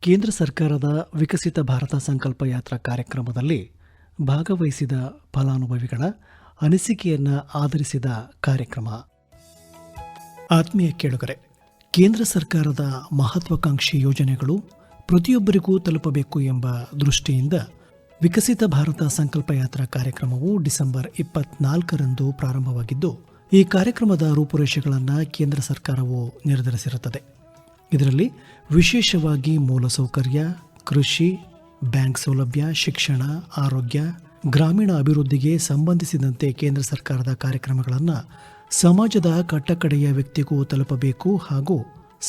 ಕೇಂದ್ರ ಸರ್ಕಾರದ ವಿಕಸಿತ ಭಾರತ ಸಂಕಲ್ಪ ಯಾತ್ರಾ ಕಾರ್ಯಕ್ರಮದಲ್ಲಿ ಭಾಗವಹಿಸಿದ ಫಲಾನುಭವಿಗಳ ಅನಿಸಿಕೆಯನ್ನು ಆಧರಿಸಿದ ಕಾರ್ಯಕ್ರಮ. ಆತ್ಮೀಯ ಕೇಳುಗರೆ, ಕೇಂದ್ರ ಸರ್ಕಾರದ ಮಹತ್ವಾಕಾಂಕ್ಷಿ ಯೋಜನೆಗಳು ಪ್ರತಿಯೊಬ್ಬರಿಗೂ ತಲುಪಬೇಕು ಎಂಬ ದೃಷ್ಟಿಯಿಂದ ವಿಕಸಿತ ಭಾರತ ಸಂಕಲ್ಪ ಯಾತ್ರಾ ಕಾರ್ಯಕ್ರಮವು ಡಿಸೆಂಬರ್ 24ರಂದು ಪ್ರಾರಂಭವಾಗಿದ್ದು, ಈ ಕಾರ್ಯಕ್ರಮದ ರೂಪುರೇಷೆಗಳನ್ನು ಕೇಂದ್ರ ಸರ್ಕಾರವು ನಿರ್ಧರಿಸಿರುತ್ತದೆ. ಇದರಲ್ಲಿ ವಿಶೇಷವಾಗಿ ಮೂಲಸೌಕರ್ಯ, ಕೃಷಿ, ಬ್ಯಾಂಕ್ ಸೌಲಭ್ಯ, ಶಿಕ್ಷಣ, ಆರೋಗ್ಯ, ಗ್ರಾಮೀಣ ಅಭಿವೃದ್ಧಿಗೆ ಸಂಬಂಧಿಸಿದಂತೆ ಕೇಂದ್ರ ಸರ್ಕಾರದ ಕಾರ್ಯಕ್ರಮಗಳನ್ನು ಸಮಾಜದ ಕಟ್ಟಕಡೆಯ ವ್ಯಕ್ತಿಗೂ ತಲುಪಬೇಕು ಹಾಗೂ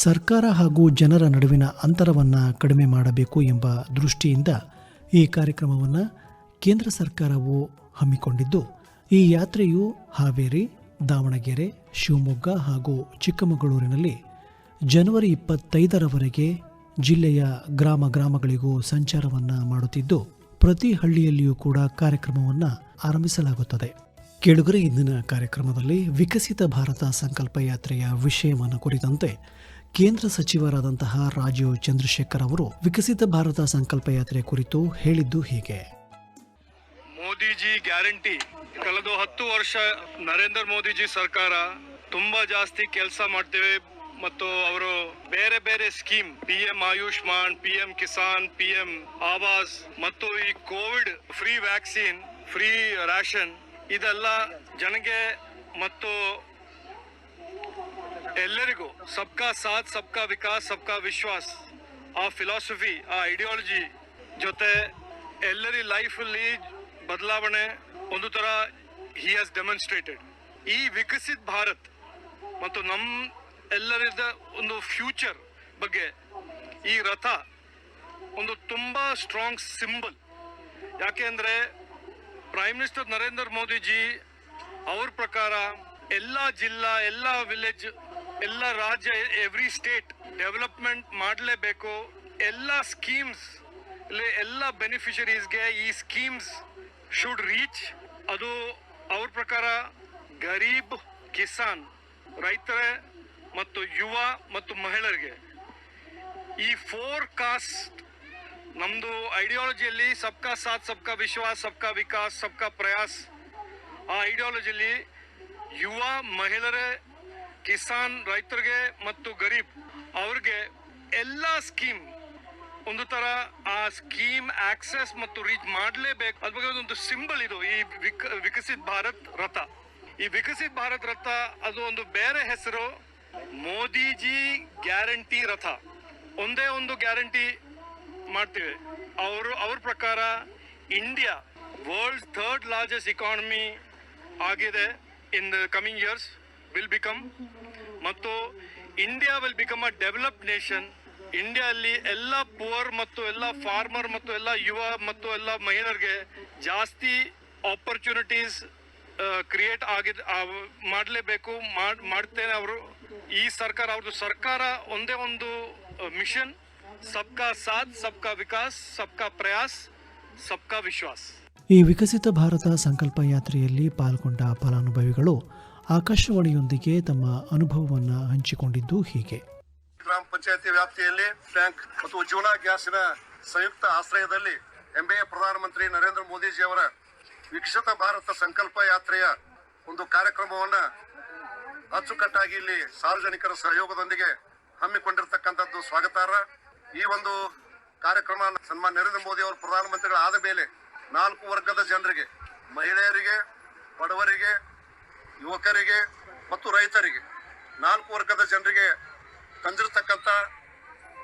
ಸರ್ಕಾರ ಹಾಗೂ ಜನರ ನಡುವಿನ ಅಂತರವನ್ನು ಕಡಿಮೆ ಮಾಡಬೇಕು ಎಂಬ ದೃಷ್ಟಿಯಿಂದ ಈ ಕಾರ್ಯಕ್ರಮವನ್ನು ಕೇಂದ್ರ ಸರ್ಕಾರವು ಹಮ್ಮಿಕೊಂಡಿದ್ದು, ಈ ಯಾತ್ರೆಯು ಹಾವೇರಿ, ದಾವಣಗೆರೆ, ಶಿವಮೊಗ್ಗ ಹಾಗೂ ಚಿಕ್ಕಮಗಳೂರಿನಲ್ಲಿ ಜನವರಿ 25ರವರೆಗೆ ಜಿಲ್ಲೆಯ ಗ್ರಾಮಗಳಿಗೂ ಸಂಚಾರವನ್ನು ಮಾಡುತ್ತಿದ್ದು, ಪ್ರತಿ ಹಳ್ಳಿಯಲ್ಲಿಯೂ ಕೂಡ ಕಾರ್ಯಕ್ರಮವನ್ನು ಆರಂಭಿಸಲಾಗುತ್ತದೆ. ಕೇಳುಗರೆ, ಇಂದಿನ ಕಾರ್ಯಕ್ರಮದಲ್ಲಿ ವಿಕಸಿತ ಭಾರತ ಸಂಕಲ್ಪ ಯಾತ್ರೆಯ ವಿಷಯವನ್ನು ಕುರಿತಂತೆ ಕೇಂದ್ರ ಸಚಿವರಾದಂತಹ ರಾಜೀವ್ ಚಂದ್ರಶೇಖರ್ ಅವರು ವಿಕಸಿತ ಭಾರತ ಸಂಕಲ್ಪ ಯಾತ್ರೆ ಕುರಿತು ಹೇಳಿದ್ದು ಹೀಗೆ. ಮೋದಿಜಿ ಗ್ಯಾರಂಟಿ ಕಳೆದ 10 ವರ್ಷ ನರೇಂದ್ರ ಮೋದಿಜಿ ಸರ್ಕಾರ ತುಂಬಾ ಜಾಸ್ತಿ ಕೆಲಸ ಮಾಡ್ತೇವೆ ಮತ್ತು ಅವರು ಬೇರೆ ಬೇರೆ scheme PM Ayushman, PM Kisan, PM Awas ಮತ್ತು ಈ Covid free vaccine, free ration ಇದೆಲ್ಲ ಜನಗೆ ಮತ್ತು ಎಲ್ಲರಿಗೂ ಸಬ್ಕಾ ಸಾಥ್, ಸಬ್ಕಾ ವಿಕಾಸ್, ಸಬ್ಕಾ ವಿಶ್ವಾಸ್ ಆ ಫಿಲಾಸಫಿ, ಆ ಐಡಿಯಾಲಜಿ ಜೊತೆ ಎಲ್ಲರಿ ಲೈಫಲ್ಲಿ ಬದಲಾವಣೆ ಒಂದು ತರ ಹಿ ಹ್ಯಾಸ್ ಡೆಮಾನ್ಸ್ಟ್ರೇಟೆಡ್. ಈ ವಿಕಸಿತ್ ಭಾರತ್ ಮತ್ತು ನಮ್ಮ ಎಲ್ಲರಿದ ಒಂದು ಫ್ಯೂಚರ್ ಬಗ್ಗೆ ಈ ರಥ ಒಂದು ತುಂಬಾ ಸ್ಟ್ರಾಂಗ್ ಸಿಂಬಲ್. ಯಾಕೆ ಅಂದ್ರೆ ಪ್ರೈಮ್ ಮಿನಿಸ್ಟರ್ ನರೇಂದ್ರ ಮೋದಿಜಿ ಅವ್ರ ಪ್ರಕಾರ ಎಲ್ಲ ಜಿಲ್ಲಾ, ಎಲ್ಲ ವಿಲೇಜ್, ಎಲ್ಲ ರಾಜ್ಯ, ಎವ್ರಿ ಸ್ಟೇಟ್ ಡೆವಲಪ್ಮೆಂಟ್ ಮಾಡಲೇಬೇಕು. ಎಲ್ಲ ಸ್ಕೀಮ್ಸ್ ಎಲ್ಲ ಬೆನಿಫಿಷರೀಸ್ಗೆ ಈ ಸ್ಕೀಮ್ಸ್ ಶುಡ್ ರೀಚ್. ಅದು ಅವ್ರ ಪ್ರಕಾರ ಗರೀಬ್, ಕಿಸಾನ್, ರೈತರೇ ಮತ್ತು ಯುವ ಮತ್ತು ಮಹಿಳೆಯರಿಗೆ ಈ 4 ಕಾಸ್ಟ್ ನಮ್ದು ಐಡಿಯಾಲಜಿಯಲ್ಲಿ ಸಬ್ಕಾ ಸಾಥ್, ಸಬ್ಕಾ ವಿಶ್ವಾಸ್, ಸಬ್ಕಾ ವಿಕಾಸ್, ಸಬ್ಕಾ ಪ್ರಯಾಸ್ ಆ ಐಡಿಯಾಲಜಿಯಲ್ಲಿ ಯುವ, ಮಹಿಳೆಯರೇ, ಕಿಸಾನ್, ರೈತರಿಗೆ ಮತ್ತು ಗರೀಬ್ ಅವ್ರಿಗೆ ಎಲ್ಲ ಸ್ಕೀಮ್ ಒಂದು ತರ ಆ ಸ್ಕೀಮ್ ಆಕ್ಸೆಸ್ ಮತ್ತು ರೀಚ್ ಮಾಡಲೇಬೇಕು. ಅದ್ರ ಬಗ್ಗೆ ಒಂದು ಸಿಂಬಲ್ ಇದು ಈ ವಿಕಸಿತ್ ಭಾರತ್ ರಥ. ಈ ವಿಕಸಿತ್ ಭಾರತ್ ರಥ ಅದು ಒಂದು ಬೇರೆ ಹೆಸರು ಮೋದಿಜಿ ಗ್ಯಾರಂಟಿ ರಥ. ಒಂದೇ ಒಂದು ಗ್ಯಾರಂಟಿ ಮಾಡ್ತೀವಿ. ಅವ್ರ ಪ್ರಕಾರ India world 3rd largest economy ಆಗಿದೆ in the coming years, will become. ಮತ್ತು India will become a developed nation. India ಅಲ್ಲಿ ಎಲ್ಲ ಪುವರ್ ಮತ್ತು ಎಲ್ಲ ಫಾರ್ಮರ್ ಮತ್ತು ಎಲ್ಲ ಯುವ ಮತ್ತು ಎಲ್ಲ ಮಹಿಳೆಯರಿಗೆ ಜಾಸ್ತಿ ಆಪರ್ಚುನಿಟೀಸ್ ಕ್ರಿಯೇಟ್ ಮಾಡಲೇಬೇಕು, ಮಾಡ್ತೇನೆ ಅವರು. ಈ ಸರ್ಕಾರ, ಅವ್ರದ್ದು ಸರ್ಕಾರ ಒಂದೇ ಒಂದು ಮಿಷನ್, ಸಬ್ಕಾ ಸಾಥ್, ಸಬ್ಕಾ ವಿಕಾಸ್, ಸಬ್ಕಾ ಪ್ರಯಾಸ್, ಸಬ್ಕಾ ವಿಶ್ವಾಸ್. ಈ ವಿಕಸಿತ ಭಾರತ ಸಂಕಲ್ಪ ಯಾತ್ರೆಯಲ್ಲಿ ಪಾಲ್ಗೊಂಡ ಫಲಾನುಭವಿಗಳು ಆಕಾಶವಾಣಿಯೊಂದಿಗೆ ತಮ್ಮ ಅನುಭವವನ್ನು ಹಂಚಿಕೊಂಡಿದ್ದು ಹೀಗೆ. ಗ್ರಾಮ ಪಂಚಾಯತಿ ವ್ಯಾಪ್ತಿಯಲ್ಲಿ ಟ್ಯಾಂಕ್ ಮತ್ತು ಉಜ್ವಲ ಗ್ಯಾಸಿನ ಸಂಯುಕ್ತ ಆಶ್ರಯದಲ್ಲಿ ಹೆಮ್ಮೆಯ ಪ್ರಧಾನಮಂತ್ರಿ ನರೇಂದ್ರ ಮೋದಿಜಿ ಅವರ ವಿಕಸಿತ ಭಾರತ ಸಂಕಲ್ಪ ಯಾತ್ರೆಯ ಒಂದು ಕಾರ್ಯಕ್ರಮವನ್ನ ಅಚ್ಚುಕಟ್ಟಾಗಿ ಇಲ್ಲಿ ಸಾರ್ವಜನಿಕರ ಸಹಯೋಗದೊಂದಿಗೆ ಹಮ್ಮಿಕೊಂಡಿರ್ತಕ್ಕಂಥದ್ದು ಸ್ವಾಗತಾರ್ಹ. ಈ ಒಂದು ಕಾರ್ಯಕ್ರಮ ಸನ್ಮಾನ್ಯ ನರೇಂದ್ರ ಮೋದಿ ಅವರು ಪ್ರಧಾನಮಂತ್ರಿಗಳಾದ ಮೇಲೆ 4 ವರ್ಗದ ಜನರಿಗೆ, ಮಹಿಳೆಯರಿಗೆ, ಬಡವರಿಗೆ, ಯುವಕರಿಗೆ ಮತ್ತು ರೈತರಿಗೆ 4 ವರ್ಗದ ಜನರಿಗೆ ತಂದಿರತಕ್ಕಂಥ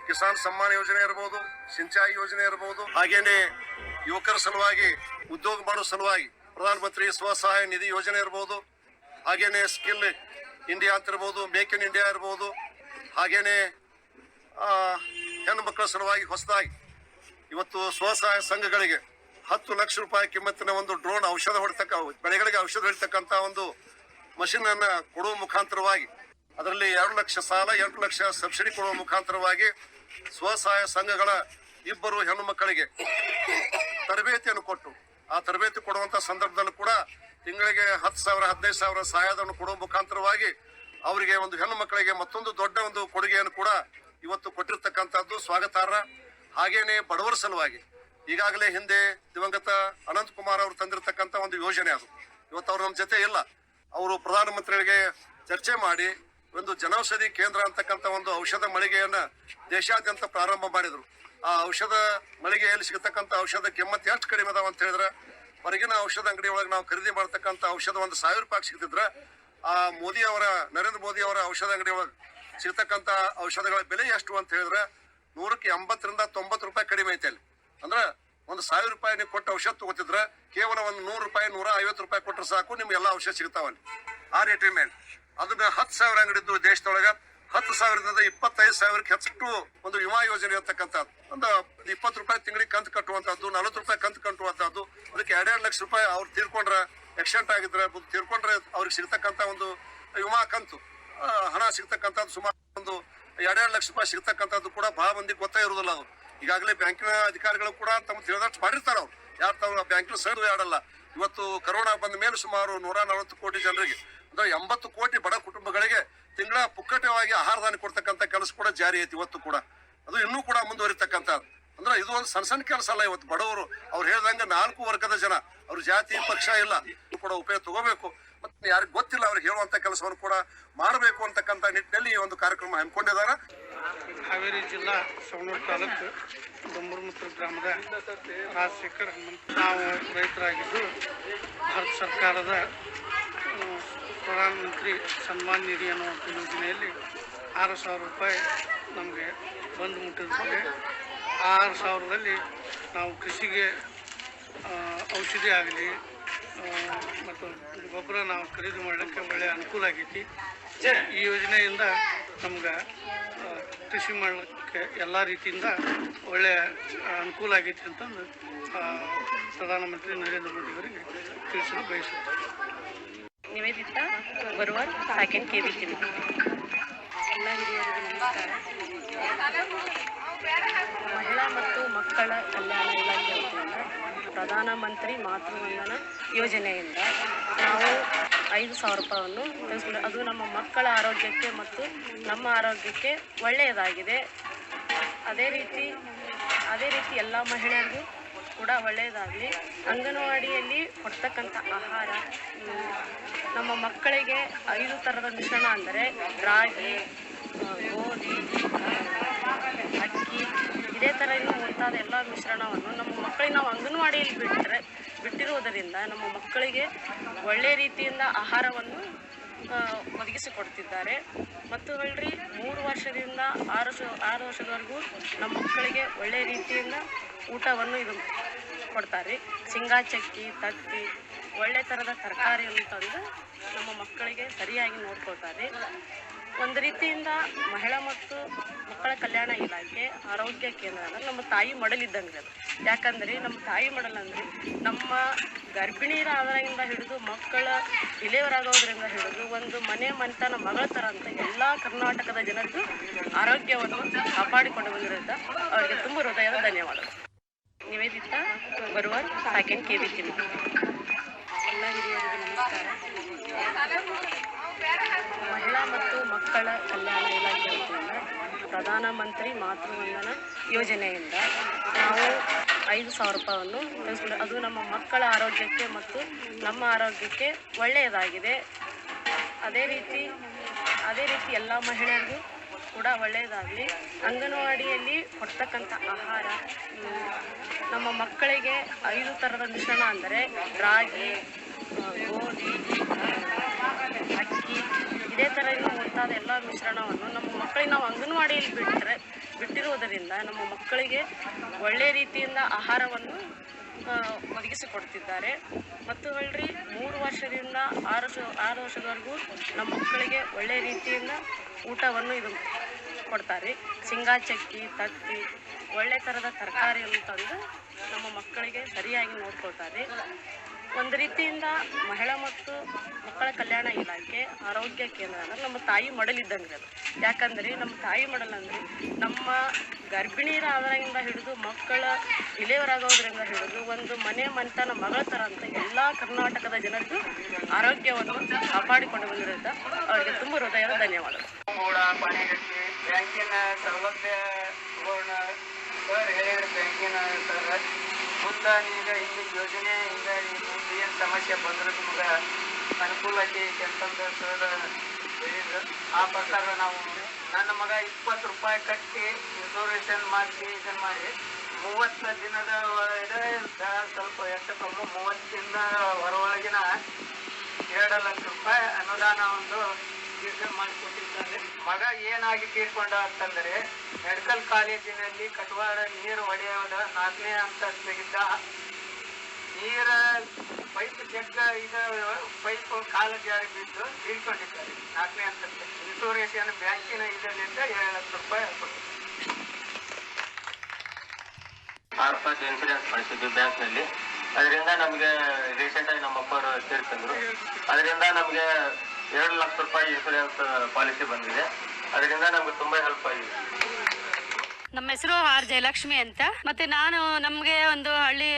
ಕಿಸಾನ್ ಸಮ್ಮಾನ್ ಯೋಜನೆ ಇರಬಹುದು, ಸಿಂಚಾಯಿ ಯೋಜನೆ ಇರಬಹುದು, ಹಾಗೇನೆ ಯುವಕರ ಸಲುವಾಗಿ ಉದ್ಯೋಗ ಮಾಡೋ ಸಲುವಾಗಿ ಪ್ರಧಾನಮಂತ್ರಿ ಸ್ವಸಹಾಯ ನಿಧಿ ಯೋಜನೆ ಇರಬಹುದು, ಹಾಗೇನೆ ಸ್ಕಿಲ್ ಇಂಡಿಯಾ ಅಂತ ಇರಬಹುದು, ಮೇಕ್ ಇನ್ ಇಂಡಿಯಾ ಇರಬಹುದು, ಹಾಗೇನೆ ಹೆಣ್ಣು ಮಕ್ಕಳ ಸಲುವಾಗಿ ಹೊಸದಾಗಿ ಇವತ್ತು ಸ್ವಸಹಾಯ ಸಂಘಗಳಿಗೆ 10 ಲಕ್ಷ ರೂಪಾಯಿ ಕಿಮ್ಮತ್ತಿನ ಒಂದು ಡ್ರೋನ್ ಬೆಳೆಗಳಿಗೆ ಔಷಧ ಹೊಡಿತಕ್ಕಂಥ ಒಂದು ಮಷಿನ್ ಅನ್ನ ಕೊಡುವ ಮುಖಾಂತರವಾಗಿ, ಅದರಲ್ಲಿ 2 ಲಕ್ಷ ಸಾಲ, 8 ಲಕ್ಷ ಸಬ್ಸಿಡಿ ಕೊಡುವ ಮುಖಾಂತರವಾಗಿ ಸ್ವಸಹಾಯ ಸಂಘಗಳ 2 ಹೆಣ್ಣು ಮಕ್ಕಳಿಗೆ ತರಬೇತಿಯನ್ನು ಕೊಟ್ಟು, ಆ ತರಬೇತಿ ಕೊಡುವಂತ ಸಂದರ್ಭದಲ್ಲೂ ಕೂಡ ತಿಂಗಳಿಗೆ 10,000 15,000 ಸಹಾಯಧನ ಕೊಡುವ ಮುಖಾಂತರವಾಗಿ ಅವರಿಗೆ ಒಂದು ಹೆಣ್ಣು ಮಕ್ಕಳಿಗೆ ಮತ್ತೊಂದು ದೊಡ್ಡ ಒಂದು ಕೊಡುಗೆಯನ್ನು ಕೂಡ ಇವತ್ತು ಕೊಟ್ಟಿರ್ತಕ್ಕಂಥದ್ದು ಸ್ವಾಗತಾರ್ಹ. ಹಾಗೇನೆ ಬಡವರ ಸಲುವಾಗಿ ಈಗಾಗಲೇ ಹಿಂದೆ ದಿವಂಗತ ಅನಂತ್ ಕುಮಾರ್ ಅವರು ತಂದಿರತಕ್ಕಂತ ಒಂದು ಯೋಜನೆ ಅದು. ಇವತ್ತು ಅವ್ರು ನಮ್ಮ ಜೊತೆ ಇಲ್ಲ. ಅವರು ಪ್ರಧಾನಮಂತ್ರಿಗಳಿಗೆ ಚರ್ಚೆ ಮಾಡಿ ಒಂದು ಜನೌಷಧಿ ಕೇಂದ್ರ ಅಂತಕ್ಕಂಥ ಒಂದು ಔಷಧ ಮಳಿಗೆಯನ್ನ ದೇಶಾದ್ಯಂತ ಪ್ರಾರಂಭ ಮಾಡಿದ್ರು. ಆ ಔಷಧ ಮಳಿಗೆಯಲ್ಲಿ ಸಿಗತಕ್ಕಂಥ ಔಷಧ ಕಿಮ್ಮತ್ ಎಷ್ಟು ಕಡಿಮೆ ಅದಾವ ಅಂತ ಹೇಳಿದ್ರೆ, ಹೊರಗಿನ ಔಷಧ ಅಂಗಡಿ ಒಳಗೆ ನಾವು ಖರೀದಿ ಮಾಡತಕ್ಕಂಥ ಔಷಧ ಒಂದು 1000 ರೂಪಾಯಿ ಸಿಗ್ತಿದ್ರ, ಆ ನರೇಂದ್ರ ಮೋದಿ ಅವರ ಔಷಧ ಅಂಗಡಿ ಒಳಗೆ ಸಿಗ್ತಕ್ಕಂಥ ಔಷಧಗಳ ಬೆಲೆ ಎಷ್ಟು ಅಂತ ಹೇಳಿದ್ರೆ 100ಕ್ಕೆ 80ರಿಂದ 90 ರೂಪಾಯಿ ಕಡಿಮೆ ಐತೆ ಅಲ್ಲಿ. ಅಂದ್ರೆ ಒಂದು 1000 ರೂಪಾಯಿ ನೀವು ಕೊಟ್ಟು ಔಷಧ ತಗೋತಿದ್ರ ಕೇವಲ ಒಂದು 100 ರೂಪಾಯಿ 150 ರೂಪಾಯಿ ಕೊಟ್ಟರೆ ಸಾಕು ನಿಮ್ಗೆ ಎಲ್ಲ ಔಷಧ ಸಿಗ್ತಾವಲ್ಲಿ ಆ ರೇಟಿನ ಮೇಲೆ. ಅದನ್ನ 10,000 ಅಂಗಡಿದ್ದು ದೇಶದೊಳಗ 10,000ದಿಂದ 25,000ಕ್ಕೆ ಹೆಚ್ಚಿಟ್ಟು ಒಂದು ವಿಮಾ ಯೋಜನೆ ಇರ್ತಕ್ಕಂಥದ್ದು. ಒಂದು 20 ರೂಪಾಯಿ ತಿಂಗಳಿಗೆ ಕಂತು ಕಟ್ಟುವಂತದ್ದು, 40 ರೂಪಾಯಿ ಕಂತು ಕಟ್ಟುವಂತದ್ದು. ಅದಕ್ಕೆ 2 ಲಕ್ಷ ರೂಪಾಯಿ ಅವ್ರು ತೀರ್ಕೊಂಡ್ರೆ, ಆಕ್ಸಿಡೆಂಟ್ ಆಗಿದ್ರೆ ತೀರ್ಕೊಂಡ್ರೆ ಅವ್ರಿಗೆ ಸಿಗ್ತಕ್ಕಂಥ ಒಂದು ವಿಮಾ ಕಂತು ಹಣ ಸಿಗ್ತಕ್ಕಂಥದ್ದು ಸುಮಾರು ಒಂದು 2 ಲಕ್ಷ ರೂಪಾಯಿ ಸಿಗ್ತಕ್ಕಂಥದ್ದು ಕೂಡ ಬಹಳ ಮಂದಿಗೆ ಗೊತ್ತೇ ಇರುವುದಿಲ್ಲ. ಅದು ಈಗಾಗಲೇ ಬ್ಯಾಂಕಿನ ಅಧಿಕಾರಿಗಳು ಕೂಡ ತಮ್ಮ ತಿಳಿದಷ್ಟು ಮಾಡಿರ್ತಾರೆ. ಅವ್ರು ಯಾರು ತಾವು ಬ್ಯಾಂಕಿನ ಸೈಡ್ ಆಡಲ್ಲ. ಇವತ್ತು ಕರೋನಾ ಬಂದ ಮೇಲೆ ಸುಮಾರು 140 ಕೋಟಿ ಜನರಿಗೆ ಅಂದ್ರೆ 80 ಕೋಟಿ ಬಡ ಕುಟುಂಬಗಳಿಗೆ ತಿಂಗಳ ಪುಕ್ಕಟವಾಗಿ ಆಹಾರದಾನ ಕೊಡ್ತಕ್ಕಂಥ ಕೆಲಸ ಕೂಡ ಜಾರಿ ಐತಿ ಇವತ್ತು ಕೂಡ. ಅದು ಇನ್ನೂ ಕೂಡ ಮುಂದುವರಿತಕ್ಕಂಥ ಅಂದ್ರೆ ಇದು ಒಂದು ಸಣ್ಣ ಕೆಲಸ ಅಲ್ಲ. ಇವತ್ತು ಬಡವರು ಅವ್ರು ಹೇಳ್ದಂಗೆ 4 ವರ್ಗದ ಜನ, ಅವ್ರ ಜಾತಿ ಪಕ್ಷ ಇಲ್ಲ, ಕೂಡ ಉಪಯೋಗ ತಗೋಬೇಕು. ಮತ್ತೆ ಯಾರಿಗೆ ಗೊತ್ತಿಲ್ಲ ಅವ್ರಿಗೆ ಹೇಳುವಂತ ಕೆಲಸವನ್ನು ಕೂಡ ಮಾಡಬೇಕು ಅಂತಕ್ಕಂಥ ನಿಟ್ಟಿನಲ್ಲಿ ಈ ಒಂದು ಕಾರ್ಯಕ್ರಮ ಹಮ್ಮಿಕೊಂಡಿದ್ದಾರೆ. ಹಾವೇರಿ ಜಿಲ್ಲಾ ಸವಣೂರು ತಾಲೂಕು ದೊಂಬರ್ಮುತ್ರ ಗ್ರಾಮದ ರಾಜಶೇಖರ್ ನಾವು ರೈತರಾಗಿದ್ದು ಭಾರತ ಸರ್ಕಾರದ ಪ್ರಧಾನಮಂತ್ರಿ ಸನ್ಮಾನ್ ನಿಧಿ ಅನ್ನುವಂಥ ಯೋಜನೆಯಲ್ಲಿ 6,000 ರೂಪಾಯಿ ನಮಗೆ ಬಂದು ಮುಟ್ಟಿರ್ತದೆ. ಆ 6,000ರಲ್ಲಿ ನಾವು ಕೃಷಿಗೆ ಔಷಧಿ ಆಗಲಿ ಮತ್ತು ಗೊಬ್ಬರ ನಾವು ಖರೀದಿ ಮಾಡಲಿಕ್ಕೆ ಒಳ್ಳೆಯ ಅನುಕೂಲ ಆಗೈತಿ. ಈ ಯೋಜನೆಯಿಂದ ನಮ್ಗೆ ಕೃಷಿ ಮಾಡಲಿಕ್ಕೆ ಎಲ್ಲ ರೀತಿಯಿಂದ ಒಳ್ಳೆಯ ಅನುಕೂಲ ಆಗೈತಿ ಅಂತಂದು ಪ್ರಧಾನಮಂತ್ರಿ ನರೇಂದ್ರ ಮೋದಿಯವರಿಗೆ ತಿಳಿಸಲು ಬಯಸುತ್ತೇವೆ. ನಿವೇದಿತಾ ಬರುವಾರ್ ಸೆಕೆಂಡ್ KV ಎಲ್ಲ ಹಿರಿಯರಿಗೆ ನಮಸ್ಕಾರ. ಮಹಿಳಾ ಮತ್ತು ಮಕ್ಕಳ ಕಲ್ಯಾಣ ಇಲಾಖೆ ವತಿಯಿಂದ ಪ್ರಧಾನಮಂತ್ರಿ ಮಾತೃವಂದನಾ ಯೋಜನೆಯಿಂದ ನಾವು 5,000 ರೂಪಾಯಿಯನ್ನು ತೆಗೆದುಕೊಂಡು ಅದು ನಮ್ಮ ಮಕ್ಕಳ ಆರೋಗ್ಯಕ್ಕೆ ಮತ್ತು ನಮ್ಮ ಆರೋಗ್ಯಕ್ಕೆ ಒಳ್ಳೆಯದಾಗಿದೆ. ಅದೇ ರೀತಿ ಎಲ್ಲ ಮಹಿಳೆಯರಿಗೂ ಕೂಡ ಒಳ್ಳೆಯದಾಗಲಿ. ಅಂಗನವಾಡಿಯಲ್ಲಿ ಕೊಡ್ತಕ್ಕಂಥ ಆಹಾರ ನಮ್ಮ ಮಕ್ಕಳಿಗೆ 5 ಥರದ ಮಿಶ್ರಣ ಅಂದರೆ ರಾಗಿ, ಗೋಧಿ, ಅಕ್ಕಿ, ಇದೇ ಥರ ಇನ್ನೂ ಮುಂತಾದ ಎಲ್ಲ ಮಿಶ್ರಣವನ್ನು ನಮ್ಮ ಮಕ್ಕಳಿಗೆ ನಾವು ಅಂಗನವಾಡಿಯಲ್ಲಿ ಬಿಟ್ಟಿರುವುದರಿಂದ ನಮ್ಮ ಮಕ್ಕಳಿಗೆ ಒಳ್ಳೆಯ ರೀತಿಯಿಂದ ಆಹಾರವನ್ನು ಒದಗಿಸಿಕೊಡ್ತಿದ್ದಾರೆ. ಮತ್ತು ಹೇಳ್ರಿ 3 ವರ್ಷದಿಂದ 6 ವರ್ಷದವರೆಗೂ ನಮ್ಮ ಮಕ್ಕಳಿಗೆ ಒಳ್ಳೆಯ ರೀತಿಯಿಂದ ಊಟವನ್ನು ಇದು ಕೊಡ್ತಾರೆ. ಶೇಂಗಾ ಚಕ್ಕಿ, ತತ್ತಿ, ಒಳ್ಳೆ ಥರದ ತರಕಾರಿಯನ್ನು ತಂದು ನಮ್ಮ ಮಕ್ಕಳಿಗೆ ಸರಿಯಾಗಿ ನೋಡ್ಕೊಳ್ತಾರೆ. ಒಂದು ರೀತಿಯಿಂದ ಮಹಿಳಾ ಮತ್ತು ಮಕ್ಕಳ ಕಲ್ಯಾಣ ಇಲಾಖೆ ಆರೋಗ್ಯ ಕೇಂದ್ರ ಅಂದರೆ ನಮ್ಮ ತಾಯಿ ಮಡಲಿದ್ದಂಗೆ ಅದು. ಯಾಕಂದರೆ ನಮ್ಮ ತಾಯಿ ಮಡಲಂದರೆ ನಮ್ಮ ಗರ್ಭಿಣಿಯರಾದ್ರಿಂದ ಹಿಡಿದು ಮಕ್ಕಳ ಡಿಲಿವರಾಗೋದ್ರಿಂದ ಹಿಡಿದು ಒಂದು ಮನೆತನ ಮಗಳ ಥರ ಅಂತ ಎಲ್ಲ ಕರ್ನಾಟಕದ ಜನರದ್ದು ಆರೋಗ್ಯವನ್ನು ಕಾಪಾಡಿಕೊಂಡು ಬಂದಿರೋದ್ರಿಂದ ಅವರಿಗೆ ತುಂಬ ಹೃದಯದ ಧನ್ಯವಾದಗಳು. ನಿವೇದಿತಾ ಬರುವಾರ್ ಸೆಕೆಂಡ್ KV ಎಲ್ಲ ಹಿರಿಯರಿಗೆ ನಮಸ್ಕಾರ. ಮಹಿಳಾ ಮತ್ತು ಮಕ್ಕಳ ಕಲ್ಯಾಣ ಇಲಾಖೆ ವತಿಯಿಂದ ಪ್ರಧಾನಮಂತ್ರಿ ಮಾತೃವಂದನಾ ಯೋಜನೆಯಿಂದ ನಾವು 5,000 ರೂಪಾಯಿಯನ್ನು ತೆಗೆದುಕೊಂಡು ಅದು ನಮ್ಮ ಮಕ್ಕಳ ಆರೋಗ್ಯಕ್ಕೆ ಮತ್ತು ನಮ್ಮ ಆರೋಗ್ಯಕ್ಕೆ ಒಳ್ಳೆಯದಾಗಿದೆ. ಅದೇ ರೀತಿ ಎಲ್ಲ ಮಹಿಳೆಯರಿಗೂ ಕೂಡ ಒಳ್ಳೆಯದಾಗಲಿ. ಅಂಗನವಾಡಿಯಲ್ಲಿ ಕೊಡ್ತಕ್ಕಂಥ ಆಹಾರ ನಮ್ಮ ಮಕ್ಕಳಿಗೆ 5 ಥರದ ಮಿಶ್ರಣ ಅಂದರೆ ರಾಗಿ, ಗೋಧಿ, ಅಕ್ಕಿ, ಇದೇ ಥರ ಇನ್ನೂ ಮುಂತಾದ ಎಲ್ಲ ಮಿಶ್ರಣವನ್ನು ನಮ್ಮ ಮಕ್ಕಳಿಗೆ ನಾವು ಅಂಗನವಾಡಿಯಲ್ಲಿ ಬಿಟ್ಟಿರುವುದರಿಂದ ನಮ್ಮ ಮಕ್ಕಳಿಗೆ ಒಳ್ಳೆಯ ರೀತಿಯಿಂದ ಆಹಾರವನ್ನು ಒದಗಿಸಿಕೊಡ್ತಿದ್ದಾರೆ. ಮತ್ತು ಹೇಳ್ರಿ 3 ವರ್ಷದಿಂದ 6 ವರ್ಷದವರೆಗೂ ನಮ್ಮ ಮಕ್ಕಳಿಗೆ ಒಳ್ಳೆಯ ರೀತಿಯಿಂದ ಊಟವನ್ನು ಇದು ಕೊಡ್ತಾರೆ. ಶೇಂಗಾ ಚಕ್ಕಿ, ತತ್ತಿ, ಒಳ್ಳೆ ಥರದ ತರಕಾರಿಯನ್ನು ತಂದು ನಮ್ಮ ಮಕ್ಕಳಿಗೆ ಸರಿಯಾಗಿ ನೋಡ್ಕೊಳ್ತಾರೆ. ಒಂದು ರೀತಿಯಿಂದ ಮಹಿಳಾ ಮತ್ತು ಮಕ್ಕಳ ಕಲ್ಯಾಣ ಇಲಾಖೆ ಆರೋಗ್ಯ ಕೇಂದ್ರ ಅಂದರೆ ನಮ್ಮ ತಾಯಿ ಮಡಲಿದ್ದಂಗೆ ಅದು. ಯಾಕಂದರೆ ನಮ್ಮ ತಾಯಿ ಮಡಲಂದರೆ ನಮ್ಮ ಗರ್ಭಿಣಿಯರಾದ್ರಿಂದ ಹಿಡಿದು ಮಕ್ಕಳ ಡಿಲಿವರಾಗೋದ್ರಿಂದ ಹಿಡಿದು ಒಂದು ಮನೆತನ ಮಗಳ ಥರ ಅಂತ ಎಲ್ಲ ಕರ್ನಾಟಕದ ಜನರದ್ದು ಆರೋಗ್ಯವನ್ನು ಕಾಪಾಡಿಕೊಂಡು ಬಂದಿರೋದ್ರಿಂದ ಅವರಿಗೆ ತುಂಬ ಹೃದಯದ ಧನ್ಯವಾದಗಳು. ಬ್ಯಾಂಕಿನ ಸೌಲಭ್ಯ ಈಗೇನು ಹೇಳ್ತಾರೆ ಮುಂದೆ ನಿಮ್ಗೆ ಹಿಂಗೆ ಯೋಜನೆ ಹಿಂಗೆ ಮುಂದೆ ಏನು ಸಮಸ್ಯೆ ಬಂದ್ರೆ ನಿಮ್ಗೆ ಅನುಕೂಲ ಐತಿ ಅಂತಂದು ಸರ್ ಹೇಳಿದ್ರು. ಆ ಪ್ರಕಾರ ನಾವು ನನ್ನ ಮಗ 20 ರೂಪಾಯಿ ಕಟ್ಟಿ ಇನ್ಶೂರೆನ್ಸ್ ಮಾಡಿಸಿ ಇದನ್ನು ಮಾಡಿ 30 ದಿನದ ಒಳಗೆ ಸ್ವಲ್ಪ ಹೆಚ್ಚು ಕಮ್ಮಿ 30 ದಿನದ ಹೊರೊಳಗಿನ 2 ಲಕ್ಷ ರೂಪಾಯಿ ಅನುದಾನ ಒಂದು ಯೋಜನೆ ಮಾಡಿಕೊಟ್ಟಿದ್ದಾರೆ. ಮಗ ಏನಾಗಿ ತೀರ್ಕೊಂಡ ಅಂತಂದರೆ ಮೆಡಿಕಲ್ ಕಾಲೇಜಿನಲ್ಲಿ ಕಟ್ವಾಡ ನೀರು ಹೊಡೆಯೋದ 4ನೇ ಅಂತಸ್ತಿಗಿದ್ದ ನೀರ ಪೈಪ್ ಜಗ್ಗ ಇದು ಪೈಪ್ ಕಾಲ ಜಾರಿ ಬಿದ್ದು ತೀರ್ಕೊಂಡಿದ್ದಾರೆ 4ನೇ ಅಂತಸ್ತು. ಇನ್ಶೂರೆನ್ಸ್ ಬ್ಯಾಂಕಿನ ಇದರಿಂದ 2 ಲಕ್ಷ ರೂಪಾಯಿ ಕೊಟ್ಟಿದ್ದಾರೆ. 6 ರೂಪಾಯಿ ಇನ್ಸೂರೆನ್ಸ್ ಮಾಡಿಸಿದ್ವಿ ಬ್ಯಾಂಕ್ನಲ್ಲಿ. ಅದರಿಂದ ನಮಗೆ ರೀಸೆಂಟಾಗಿ ನಮ್ಮ ಅಪ್ಪರು ತೀರ್ಕೊಂಡ್ರು. ಅದರಿಂದ ನಮಗೆ 2 ಲಕ್ಷ ರೂಪಾಯಿ ಇನ್ಸೂರೆನ್ಸ್ ಪಾಲಿಸಿ ಬಂದಿದೆ. ಅದರಿಂದ ನಮ್ಗೆ ತುಂಬಾ ಹೆಲ್ಪ್ ಆಗಿದೆ. ನಮ್ಮ ಹೆಸರು ಆರ್ ಜಯಲಕ್ಷ್ಮಿ ಅಂತ. ಮತ್ತೆ ನಮಗೆ ಒಂದು ಹಳ್ಳಿ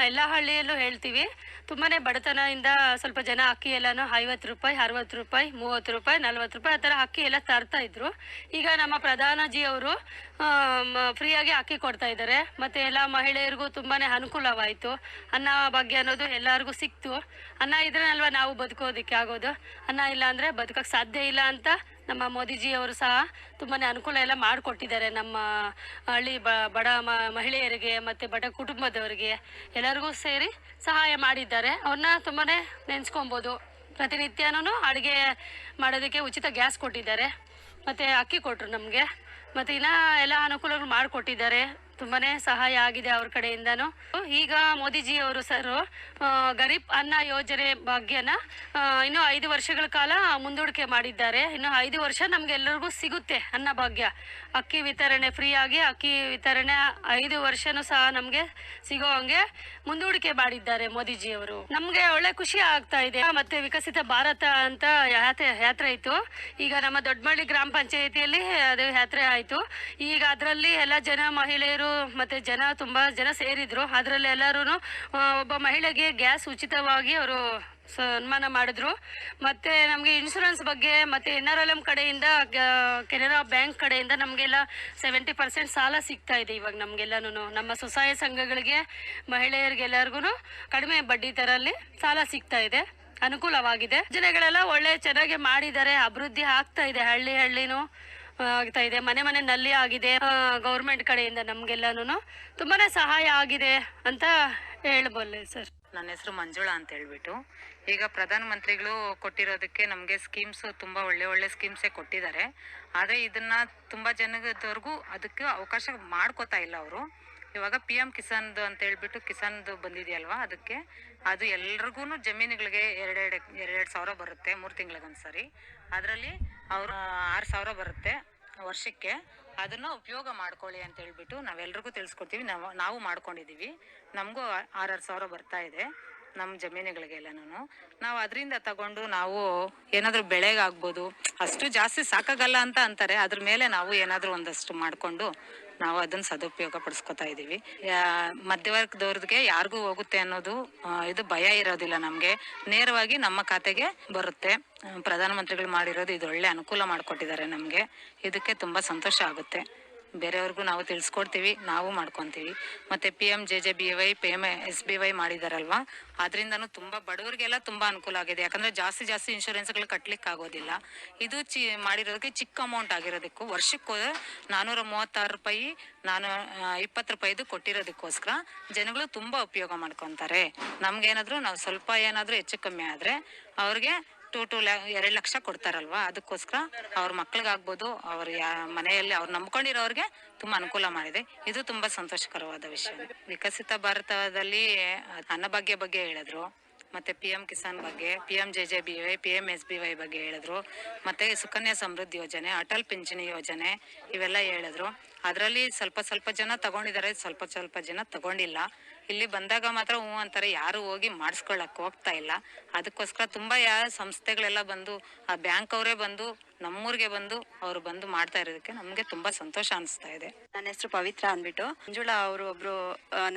ಎಲ್ಲ ಹಳ್ಳಿಯಲ್ಲೂ ಹೇಳ್ತೀವಿ, ತುಂಬಾನೇ ಬಡತನದಿಂದ ಸ್ವಲ್ಪ ಜನ ಅಕ್ಕಿ ಎಲ್ಲಾನು 50 ರೂಪಾಯಿ 60 ರೂಪಾಯಿ 30 ರೂಪಾಯಿ 40 ರೂಪಾಯಿ ಆ ಥರ ಅಕ್ಕಿ ಎಲ್ಲ ತರ್ತಾ ಇದ್ರು. ಈಗ ನಮ್ಮ ಪ್ರಧಾನಜಿ ಅವರು ಫ್ರೀಯಾಗಿ ಅಕ್ಕಿ ಕೊಡ್ತಾ ಇದ್ದಾರೆ. ಮತ್ತೆ ಎಲ್ಲ ಮಹಿಳೆಯರಿಗೂ ತುಂಬಾನೇ ಅನುಕೂಲವಾಯಿತು. ಅನ್ನ ಭಾಗ್ಯ ಅನ್ನೋದು ಎಲ್ಲರಿಗೂ ಸಿಕ್ತು. ಅನ್ನ ಇದ್ರೇನಲ್ವಾ ನಾವು ಬದುಕೋದಕ್ಕೆ ಆಗೋದು. ಅನ್ನ ಇಲ್ಲ ಅಂದರೆ ಬದುಕೋಕ್ಕೆ ಸಾಧ್ಯ ಇಲ್ಲ ಅಂತ ನಮ್ಮ ಮೋದಿಜಿಯವರು ಸಹ ತುಂಬಾ ಅನುಕೂಲ ಎಲ್ಲ ಮಾಡಿಕೊಟ್ಟಿದ್ದಾರೆ. ನಮ್ಮ ಹಳ್ಳಿ ಬಡ ಮಹಿಳೆಯರಿಗೆ ಮತ್ತು ಬಡ ಕುಟುಂಬದವರಿಗೆ ಎಲ್ಲರಿಗೂ ಸೇರಿ ಸಹಾಯ ಮಾಡಿದ್ದಾರೆ. ಅವ್ರನ್ನ ತುಂಬಾ ನೆನೆಸ್ಕೊಬೋದು. ಪ್ರತಿನಿತ್ಯನೂ ಅಡುಗೆ ಮಾಡೋದಕ್ಕೆ ಉಚಿತ ಗ್ಯಾಸ್ ಕೊಟ್ಟಿದ್ದಾರೆ, ಮತ್ತು ಅಕ್ಕಿ ಕೊಟ್ಟರು ನಮಗೆ. ಮತ್ತು ಇನ್ನೂ ಎಲ್ಲ ಅನುಕೂಲಗಳು ಮಾಡಿಕೊಟ್ಟಿದ್ದಾರೆ. ತುಂಬಾ ಸಹಾಯ ಆಗಿದೆ ಅವ್ರ ಕಡೆಯಿಂದನೂ. ಈಗ ಮೋದಿಜಿಯವರು ಸರ್ ಗರೀಬ್ ಅನ್ನ ಯೋಜನೆ ಭಾಗ್ಯನ ಇನ್ನೂ 5 ವರ್ಷಗಳ ಕಾಲ ಮುಂದೂಡಿಕೆ ಮಾಡಿದ್ದಾರೆ. ಇನ್ನು 5 ವರ್ಷ ನಮಗೆಲ್ಲರಿಗೂ ಸಿಗುತ್ತೆ ಅನ್ನ ಭಾಗ್ಯ. ಅಕ್ಕಿ ವಿತರಣೆ ಫ್ರೀಯಾಗಿ ಅಕ್ಕಿ ವಿತರಣೆ 5 ವರ್ಷನೂ ಸಹ ನಮಗೆ ಸಿಗೋ ಹಂಗೆ ಮುಂದೂಡಿಕೆ ಮಾಡಿದ್ದಾರೆ ಮೋದಿಜಿಯವರು. ನಮಗೆ ಒಳ್ಳೆ ಖುಷಿ ಆಗ್ತಾ ಇದೆ. ಮತ್ತೆ ವಿಕಸಿತ ಭಾರತ ಅಂತ ಯಾತ್ರೆ ಇತ್ತು. ಈಗ ನಮ್ಮ ದೊಡ್ಡಮಳ್ಳಿ ಗ್ರಾಮ ಪಂಚಾಯಿತಿಯಲ್ಲಿ ಅದು ಯಾತ್ರೆ ಆಯಿತು. ಈಗ ಅದರಲ್ಲಿ ಎಲ್ಲ ಜನ ಮಹಿಳೆಯರು ಮತ್ತೆ ತುಂಬಾ ಜನ ಸೇರಿದ್ರು. ಅದರಲ್ಲಿ ಎಲ್ಲರೂ ಒಬ್ಬ ಮಹಿಳೆಗೆ ಗ್ಯಾಸ್ ಉಚಿತವಾಗಿ ಅವರು ಸನ್ಮಾನ ಮಾಡಿದ್ರು. ಮತ್ತೆ ನಮಗೆ ಇನ್ಶೂರೆನ್ಸ್ ಬಗ್ಗೆ ಮತ್ತೆ NRLM ಕಡೆಯಿಂದ ಕೆನರಾ ಬ್ಯಾಂಕ್ ಕಡೆಯಿಂದ ನಮಗೆಲ್ಲ 70% ಸಾಲ ಸಿಗ್ತಾ ಇದೆ. ಇವಾಗ ನಮಗೆಲ್ಲನೂ ನಮ್ಮ ಸ್ವಸಹಾಯ ಸಂಘಗಳಿಗೆ ಮಹಿಳೆಯರಿಗೆಲ್ಲರಿಗೂ ಕಡಿಮೆ ಬಡ್ಡಿ ದರಲ್ಲಿ ಸಾಲ ಸಿಗ್ತಾ ಇದೆ. ಅನುಕೂಲವಾಗಿದೆ. ಯೋಜನೆಗಳೆಲ್ಲ ಒಳ್ಳೆ ಚೆನ್ನಾಗಿ ಮಾಡಿದ್ದಾರೆ. ಅಭಿವೃದ್ಧಿ ಆಗ್ತಾ ಇದೆ. ಹಳ್ಳಿನೂ ಆಗ್ತಾ ಇದೆ. ಮನೆ ನಲ್ಲಿ ಆಗಿದೆ. ಗೌರ್ಮೆಂಟ್ ಕಡೆಯಿಂದ ನಮ್ಗೆಲ್ಲಾನು ತುಂಬಾನೇ ಸಹಾಯ ಆಗಿದೆ ಅಂತ ಹೇಳಬಲ್ಲೆ ಸರ್. ನನ್ನ ಹೆಸರು ಮಂಜುಳಾ ಅಂತ ಹೇಳ್ಬಿಟ್ಟು. ಈಗ ಪ್ರಧಾನ ಮಂತ್ರಿಗಳು ಕೊಟ್ಟಿರೋದಕ್ಕೆ ನಮಗೆ ಸ್ಕೀಮ್ಸ್ ತುಂಬ ಒಳ್ಳೆ ಸ್ಕೀಮ್ಸೇ ಕೊಟ್ಟಿದ್ದಾರೆ. ಆದರೆ ಇದನ್ನ ತುಂಬ ಜನದವರೆಗೂ ಅದಕ್ಕೆ ಅವಕಾಶ ಮಾಡ್ಕೋತಾ ಇಲ್ಲ ಅವರು. ಇವಾಗ PM ಕಿಸಾನ್ದು ಅಂತ ಹೇಳ್ಬಿಟ್ಟು ಕಿಸಾನ್ದು ಬಂದಿದೆಯಲ್ವಾ, ಅದಕ್ಕೆ ಅದು ಎಲ್ರಿಗೂ ಜಮೀನುಗಳಿಗೆ 2 ಸಾವಿರ ಬರುತ್ತೆ 3 ತಿಂಗಳಿಗೊಂದ್ಸರಿ. ಅದರಲ್ಲಿ ಅವರು 6 ಸಾವಿರ ಬರುತ್ತೆ ವರ್ಷಕ್ಕೆ. ಅದನ್ನು ಉಪಯೋಗ ಮಾಡ್ಕೊಳ್ಳಿ ಅಂತ ಹೇಳ್ಬಿಟ್ಟು ನಾವೆಲ್ರಿಗೂ ತಿಳಿಸ್ಕೊಡ್ತೀವಿ. ನಾವು ಮಾಡ್ಕೊಂಡಿದ್ದೀವಿ. ನಮಗೂ 6 ಸಾವಿರ ಬರ್ತಾ ಇದೆ ನಮ್ಮ ಜಮೀನುಗಳಿಗೆಲ್ಲನೂ. ನಾವು ಅದರಿಂದ ತಗೊಂಡು ನಾವು ಏನಾದರೂ ಬೆಳೆಗಾಗ್ಬೋದು, ಅಷ್ಟು ಜಾಸ್ತಿ ಸಾಕಾಗಲ್ಲ ಅಂತ ಅಂತಾರೆ. ಅದ್ರ ಮೇಲೆ ನಾವು ಏನಾದರೂ ಒಂದಷ್ಟು ಮಾಡಿಕೊಂಡು ನಾವು ಅದನ್ನ ಸದುಪಯೋಗ ಪಡಿಸ್ಕೊತಾ ಇದ್ದೀವಿ. ಮಧ್ಯವರ್ಗದವ್ರಿಗೆ ಯಾರಿಗೂ ಹೋಗುತ್ತೆ ಅನ್ನೋದು ಇದು ಭಯ ಇರೋದಿಲ್ಲ. ನಮಗೆ ನೇರವಾಗಿ ನಮ್ಮ ಖಾತೆಗೆ ಬರುತ್ತೆ. ಪ್ರಧಾನಮಂತ್ರಿಗಳು ಮಾಡಿರೋದು ಇದು ಒಳ್ಳೆ ಅನುಕೂಲ ಮಾಡಿಕೊಟ್ಟಿದ್ದಾರೆ ನಮಗೆ. ಇದಕ್ಕೆ ತುಂಬ ಸಂತೋಷ ಆಗುತ್ತೆ. ಬೇರೆಯವ್ರಿಗೂ ನಾವು ತಿಳಿಸ್ಕೊಡ್ತೀವಿ, ನಾವು ಮಾಡ್ಕೊತೀವಿ. ಮತ್ತು PMJJBY PMSBY ಮಾಡಿದಾರಲ್ವಾ, ಅದರಿಂದನೂ ತುಂಬ ಬಡವರಿಗೆಲ್ಲ ತುಂಬ ಅನುಕೂಲ ಆಗಿದೆ. ಯಾಕಂದರೆ ಜಾಸ್ತಿ ಇನ್ಶೂರೆನ್ಸ್ಗಳು ಕಟ್ಟಲಿಕ್ಕೆ ಆಗೋದಿಲ್ಲ. ಇದು ಮಾಡಿರೋದಕ್ಕೆ ಚಿಕ್ಕ ಅಮೌಂಟ್ ಆಗಿರೋದಕ್ಕೂ ವರ್ಷಕ್ಕೆ 436 ರೂಪಾಯಿ 20 ರೂಪಾಯಿದು ಕೊಟ್ಟಿರೋದಕ್ಕೋಸ್ಕರ ಜನಗಳು ತುಂಬ ಉಪಯೋಗ ಮಾಡ್ಕೊತಾರೆ. ನಮ್ಗೇನಾದರೂ ನಾವು ಸ್ವಲ್ಪ ಏನಾದರೂ ಹೆಚ್ಚು ಕಮ್ಮಿ ಆದರೆ ಅವ್ರಿಗೆ 2 ಲಕ್ಷ ಕೊಡ್ತಾರಲ್ವಾ, ಅದಕ್ಕೋಸ್ಕರ ಅವ್ರ ಮಕ್ಳಿಗಾಗ್ಬೋದು, ಅವ್ರ ಮನೆಯಲ್ಲಿ ಅವ್ರು ನಂಬ್ಕೊಂಡಿರೋರಿಗೆ ತುಂಬ ಅನುಕೂಲ ಮಾಡಿದೆ. ಇದು ತುಂಬ ಸಂತೋಷಕರವಾದ ವಿಷಯ. ವಿಕಸಿತ ಭಾರತದಲ್ಲಿ ಅನ್ನಭಾಗ್ಯ ಬಗ್ಗೆ ಹೇಳಿದ್ರು, ಮತ್ತು PM ಕಿಸಾನ್ ಬಗ್ಗೆ, PMJJBY PMSBY ಬಗ್ಗೆ ಹೇಳಿದ್ರು, ಮತ್ತು ಸುಕನ್ಯಾ ಸಮೃದ್ಧಿ ಯೋಜನೆ, ಅಟಲ್ ಪಿಂಚಣಿ ಯೋಜನೆ ಇವೆಲ್ಲ ಹೇಳಿದ್ರು. ಅದರಲ್ಲಿ ಸ್ವಲ್ಪ ಜನ ತಗೊಂಡಿದ್ದಾರೆ, ಸ್ವಲ್ಪ ಜನ ತಗೊಂಡಿಲ್ಲ. ಇಲ್ಲಿ ಬಂದಾಗ ಮಾತ್ರ ಅಂತಾರೆ, ಯಾರು ಹೋಗಿ ಮಾಡಿಸ್ಕೊಳ್ಳಕ್ಕೆ ಹೋಗ್ತಾ ಇಲ್ಲ. ಅದಕ್ಕೋಸ್ಕರ ತುಂಬ ಸಂಸ್ಥೆಗಳೆಲ್ಲ ಬಂದು ಆ ಬ್ಯಾಂಕ್ ಅವರೇ ಬಂದು ನಮ್ಮೂರಿಗೆ ಬಂದು ಅವರು ಬಂದು ಮಾಡ್ತಾ ಇರೋದಕ್ಕೆ ನಮಗೆ ತುಂಬ ಸಂತೋಷ ಅನಿಸ್ತಾ ಇದೆ. ನನ್ನ ಹೆಸರು ಪವಿತ್ರ ಅಂದ್ಬಿಟ್ಟು ಮಂಜುಳಾ ಅವರು ಒಬ್ರು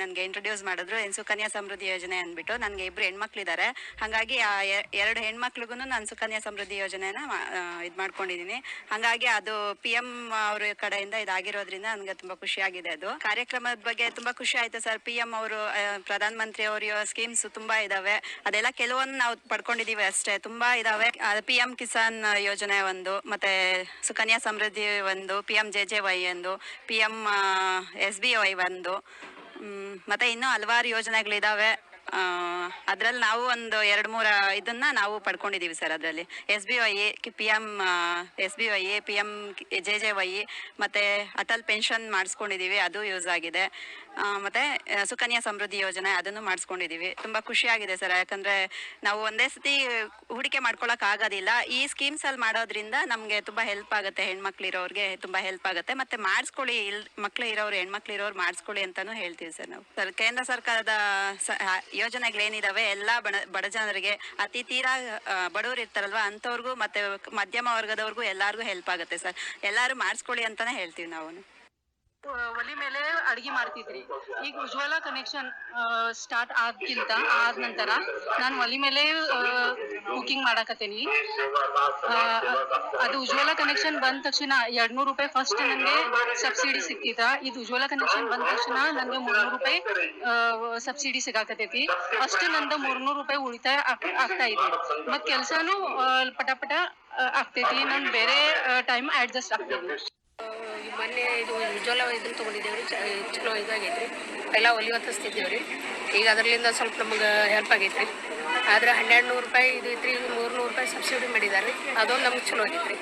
ನನಗೆ ಇಂಟ್ರೊಡ್ಯೂಸ್ ಮಾಡಿದ್ರು ಸುಕನ್ಯಾ ಸಮೃದ್ಧಿ ಯೋಜನೆ ಅಂದ್ಬಿಟ್ಟು. ನನಗೆ 2 ಹೆಣ್ಮಕ್ಳಿದ್ದಾರೆ, ಹಾಗಾಗಿ ಆ 2 ಹೆಣ್ಮಕ್ಳಿಗೂ ನಾನು ಸುಕನ್ಯಾ ಸಮೃದ್ಧಿ ಯೋಜನೆನ ಇದು ಮಾಡ್ಕೊಂಡಿದ್ದೀನಿ. ಹಾಗಾಗಿ ಅದು PM ಅವ್ರ ಕಡೆಯಿಂದ ಇದಾಗಿರೋದ್ರಿಂದ ನನಗೆ ತುಂಬಾ ಖುಷಿ ಆಗಿದೆ. ಅದು ಕಾರ್ಯಕ್ರಮದ ಬಗ್ಗೆ ತುಂಬಾ ಖುಷಿ ಆಯ್ತು ಸರ್. PM ಅವರು ಪ್ರಧಾನ ಮಂತ್ರಿ ಅವರ ಸ್ಕೀಮ್ಸ್ ತುಂಬಾ ಇದಾವೆ, ಅದೆಲ್ಲ ಕೆಲವೊಂದು ನಾವು ಪಡ್ಕೊಂಡಿದೀವಿ ಅಷ್ಟೇ, ತುಂಬಾ ಇದಾವೆ. PM ಕಿಸಾನ್ ಯೋಜನೆ ಒಂದು, ಮತ್ತೆ ಸುಕನ್ಯಾ ಸಮೃದ್ಧಿ ಒಂದು, PMJJY ಒಂದು, PM SBY ಒಂದು, ಮತ್ತೆ ಇನ್ನೂ ಹಲವಾರು ಯೋಜನೆಗಳಿದಾವೆ. ಅದ್ರಲ್ಲಿ ನಾವು ಒಂದು 2-3 ಇದನ್ನ ನಾವು ಪಡ್ಕೊಂಡಿದೀವಿ ಸರ್. ಅದರಲ್ಲಿ SBY, SBY, PMJJY ಮತ್ತೆ ಅಟಲ್ ಪೆನ್ಷನ್ ಮಾಡಿಸ್ಕೊಂಡಿದೀವಿ, ಅದು ಯೂಸ್ ಆಗಿದೆ. ಮತ್ತೆ ಸುಕನ್ಯಾ ಸಮೃದ್ಧಿ ಯೋಜನೆ ಅದನ್ನು ಮಾಡಿಸ್ಕೊಂಡಿದೀವಿ. ತುಂಬಾ ಖುಷಿ ಆಗಿದೆ ಸರ್, ಯಾಕಂದ್ರೆ ನಾವು ಒಂದೇ ಸತಿ ಹೂಡಿಕೆ ಮಾಡ್ಕೊಳಕ್ ಆಗೋದಿಲ್ಲ. ಈ ಸ್ಕೀಮ್ಸ್ ಅಲ್ಲಿ ಮಾಡೋದ್ರಿಂದ ನಮ್ಗೆ ತುಂಬಾ ಹೆಲ್ಪ್ ಆಗುತ್ತೆ, ಹೆಣ್ಮಕ್ಳಿರೋರ್ಗೆ ತುಂಬಾ ಹೆಲ್ಪ್ ಆಗುತ್ತೆ. ಮತ್ತೆ ಮಾಡಿಸ್ಕೊಳ್ಳಿ, ಮಕ್ಳು ಇರೋರು ಹೆಣ್ಮಕ್ಳು ಇರೋರು ಮಾಡಿಸ್ಕೊಳ್ಳಿ ಅಂತಾನು ಹೇಳ್ತೀವಿ ಸರ್ ನಾವು. ಸರ್, ಕೇಂದ್ರ ಸರ್ಕಾರದ ಯೋಜನೆಗಳೇನಿದಾವೆ ಎಲ್ಲ ಬಡ ಜನರಿಗೆ, ಅತಿ ತೀರಾ ಬಡವರು ಇರ್ತಾರಲ್ವಾ ಅಂಥವ್ರಿಗೂ ಮತ್ತೆ ಮಧ್ಯಮ ವರ್ಗದವ್ರಿಗೂ ಎಲ್ಲಾರ್ಗೂ ಹೆಲ್ಪ್ ಆಗುತ್ತೆ ಸರ್. ಎಲ್ಲಾರು ಮಾಡಿಸ್ಕೊಳ್ಳಿ ಅಂತಾನೆ ಹೇಳ್ತೀವಿ ನಾವು. ಒಲಿ ಮೇಲೆ ಅಡಿಗೆ ಮಾಡ್ತಿದ್ರಿ, ಈಗ ಉಜ್ವಲ ಕನೆಕ್ಷನ್ ಸ್ಟಾರ್ಟ್ ಆದ ನಂತರ ನಾನು ಒಲಿ ಮೇಲೆ ಕುಕಿಂಗ್ ಮಾಡಾಕತ್ತೀನಿ. ಅದು ಉಜ್ವಲ ಕನೆಕ್ಷನ್ ಬಂದ ತಕ್ಷಣ 200 ರೂಪಾಯಿ ಫಸ್ಟ್ ನನಗೆ ಸಬ್ಸಿಡಿ ಸಿಕ್ತಿತ್ತ. ಇದು ಉಜ್ವಲ ಕನೆಕ್ಷನ್ ಬಂದ ತಕ್ಷಣ ನನಗೆ 300 ರೂಪಾಯಿ ಸಬ್ಸಿಡಿ ಸಿಗಾಕತೈತಿ. ಅಷ್ಟು ನಂದು 300 ರೂಪಾಯಿ ಉಳಿತಾಯ ಆಗ್ತಾ ಇದೆ. ಮತ್ ಕೆಲ್ಸಾನು ಪಟ ಆಗ್ತೈತಿ. ನನ್ ಬೇರೆ ಟೈಮ್ ಅಡ್ಜಸ್ಟ್ ಆಗ್ತೈತಿ. ಮೊನ್ನೆ ಇದು ಉಜ್ವಲ ಇದನ್ನು ತೊಗೊಂಡಿದ್ದೇವ್ರಿ, ಚಲೋ ಇದಾಗೈತ್ರಿ. ಎಲ್ಲ ಒಲಿ ಹೊತ್ತಿಸ್ತಿದ್ದೇವ್ರಿ, ಈಗ ಅದರಲ್ಲಿಂದ ಸ್ವಲ್ಪ ನಮ್ಗೆ ಹೆಲ್ಪ್ ಆಗೈತ್ರಿ. ಆದ್ರೆ 1200 ರೂಪಾಯಿ ಇದು ಐತ್ರಿ, 300 ರೂಪಾಯಿ ಸಬ್ಸಿಡಿ ಮಾಡಿದಾರೆ, ಅದೊಂದು ನಮ್ಗೆ ಚಲೋ ಆಗೈತ್ರಿ.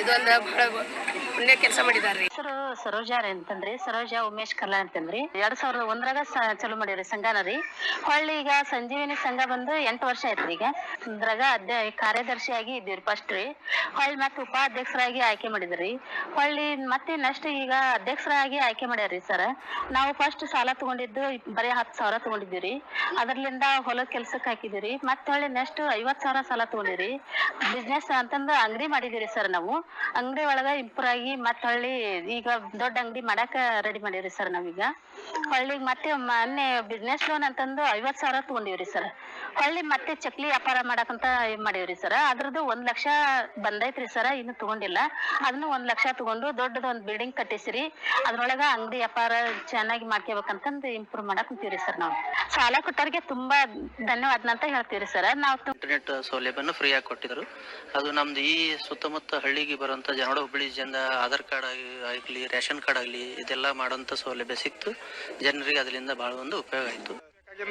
ಇದೊಂದು ಬಹಳ ಪುಣ್ಯ ಕೆಲಸ ಮಾಡಿದಾರ್ರಿ. ಹೆಸರು ಸರೋಜಾ ಅಂತಂದ್ರಿ, ಸರೋಜಾ ಉಮೇಶ್ ಕಲ್ಲಾ ಅಂತಂದ್ರಿ. 2001ರಾಗ ಚಾಲೂ ಮಾಡಿರಿ ಸಂಘನ ರೀ. ಹೊಳ್ಳಿ ಈಗ ಸಂಜೀವಿನಿ ಸಂಘ ಬಂದು 8 ವರ್ಷ ಆಯ್ತ್ರಿ. ಈಗ ಇದ್ರಾಗ ಕಾರ್ಯದರ್ಶಿಯಾಗಿ ಇದ್ದೀವ್ರಿ ಫಸ್ಟ್ ರೀ. ಹೊಳ್ಳಿ ಮತ್ತೆ ಉಪಾಧ್ಯಕ್ಷರಾಗಿ ಆಯ್ಕೆ ಮಾಡಿದ್ರಿ. ಹೊಳ್ಳಿ ಮತ್ತೆ ನೆಕ್ಸ್ಟ್ ಈಗ ಅಧ್ಯಕ್ಷರಾಗಿ ಆಯ್ಕೆ ಮಾಡ್ಯಾರ್ರಿ ಸರ್. ನಾವು ಫಸ್ಟ್ ಸಾಲ ತಗೊಂಡಿದ್ದು ಬರೀ 10,000 ತಗೊಂಡಿದ್ದೀವಿ. ಅದ್ರಲಿಂದ ಹೊಲದ ಕೆಲ್ಸಕ್ಕೆ ಹಾಕಿದಿರಿ. ಮತ್ತೆ ಹೊಳ್ಳಿ ನೆಕ್ಸ್ಟ್ 50,000 ಸಾಲ ತಗೊಂಡಿರಿ. ಬಿಸ್ನೆಸ್ ಅಂತಂದು ಅಂಗಡಿ ಮಾಡಿದಿರಿ ಸರ್. ನಾವು ಅಂಗಡಿ ಒಳಗ ಇಂಪ್ರೂವ್ ಆಗಿ ಮತ್ತೆ ಹೊಳ್ಳಿ ಈಗ ದೊಡ್ಡ ಅಂಗಡಿ ಮಾಡಾಕ ರೆಡಿ ಮಾಡಿವ್ರಿ ಸರ್. ನಾವೀಗ ಹೊಳ್ಳಿ ಮತ್ತೆ ಮೊನ್ನೆ ಬಿಸ್ನೆಸ್ ಲೋನ್ ಅಂತಂದು 50,000 ತಗೊಂಡಿವ್ರಿ ಸರ್. ಹೊಳ್ಳಿ ಮತ್ತೆ ಚಕ್ಲಿ ವ್ಯಾಪಾರ ಮಾಡಕಂತ ಮಾಡಿವ್ರಿ ಸರ್. ಅದ್ರದ್ದು 1 ಲಕ್ಷ ಬಂದೈತ್ರಿ ಸರ್, ಇನ್ನು ತಗೊಂಡಿಲ್ಲ. ಅದನ್ನು 1 ಲಕ್ಷ ತಗೊಂಡು ದೊಡ್ಡದೊಂದು ಬಿಲ್ಡಿಂಗ್ ಕಟ್ಟಿಸಿರಿ. ಅದ್ರೊಳಗ ಅಂಗಡಿ ವ್ಯಾಪಾರ ಚೆನ್ನಾಗಿ ಮಾಡ್ಕೋಬೇಕಂತಂದು ಇಂಪ್ರೂವ್ ಮಾಡಕ್ ಕುಂತೀವ್ರಿ ಸರ್. ನಾವು ಸಾಲ ಕೊಟ್ಟವ್ರಿಗೆ ತುಂಬಾ ಧನ್ಯವಾದ ಅಂತ ಹೇಳ್ತೀವಿ ಸರ್. ನಾವು ಇಂಟರ್ನೆಟ್ ಸೌಲಭ್ಯವನ್ನು ಫ್ರೀ ಆಗಿ ಕೊಟ್ಟಿದ್ರು. ಅದು ನಮ್ದು ಈ ಸುತ್ತಮುತ್ತ ಹಳ್ಳಿಗೆ ಬರುವಂತ ಜನರ ಹುಬ್ಬಳ್ಳಿ ಜನ ಆಧಾರ್ ಕಾರ್ಡ್ ಆಗಲಿ ರೇಷನ್ ಕಾರ್ಡ್ ಆಗಲಿ ಇದೆಲ್ಲ ಮಾಡುವಂತ ಸೌಲಭ್ಯ ಸಿಕ್ತು. ಜನರಿಗೆ ಅದರಿಂದ ಬಹಳ ಒಂದು ಉಪಯೋಗ ಆಯ್ತು.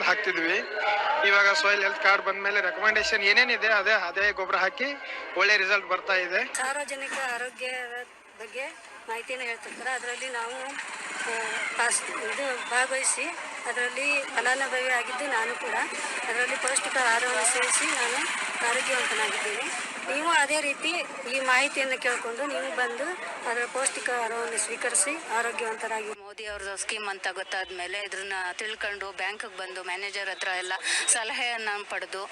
ಹಾಕ್ತಿದ್ವಿ, ಇವಾಗ ಸಾಯಿಲ್ ಹೆಲ್ತ್ ಕಾರ್ಡ್ ಬಂದ್ಮೇಲೆ ರೆಕಮೆಂಡೇಶನ್ ಏನೇನಿದೆ ಅದೇ ಗೊಬ್ಬರ ಹಾಕಿ ಒಳ್ಳೆ ರಿಸಲ್ಟ್ ಬರ್ತಾ ಇದೆ. ಸಾರ್ವಜನಿಕ ಆರೋಗ್ಯ ಬಗ್ಗೆ ಮಾಹಿತಿನ ಹೇಳ್ತಿರ್ತಾರೆ. ಅದರಲ್ಲಿ ನಾವು ಭಾಗವಹಿಸಿ ಅದರಲ್ಲಿ ಫಲಾನುಭವಿ ಆಗಿದ್ದು ನಾನು ಕೂಡ ಅದರಲ್ಲಿ ಪೌಷ್ಟಿಕ ಆಹಾರವನ್ನು ಸೇವಿಸಿ ನಾನು ಆರೋಗ್ಯವಂತನಾಗಿದ್ದೇನೆ. ನೀವು ಅದೇ ರೀತಿ ಈ ಮಾಹಿತಿಯನ್ನು ಕೇಳಿಕೊಂಡು ನೀವು ಬಂದು ಅದರ ಪೌಷ್ಟಿಕ ಆಹಾರವನ್ನು ಸ್ವೀಕರಿಸಿ ಆರೋಗ್ಯವಂತರಾಗಿ. ಮೋದಿ ಅವ್ರದ್ದು ಸ್ಕೀಮ್ ಅಂತ ಗೊತ್ತಾದ್ಮೇಲೆ ಇದನ್ನ ತಿಳ್ಕೊಂಡು ಬ್ಯಾಂಕಿಗೆ ಬಂದು ಮ್ಯಾನೇಜರ್ ಹತ್ರ ಎಲ್ಲ ಸಲಹೆಯನ್ನು ಪಡೆದು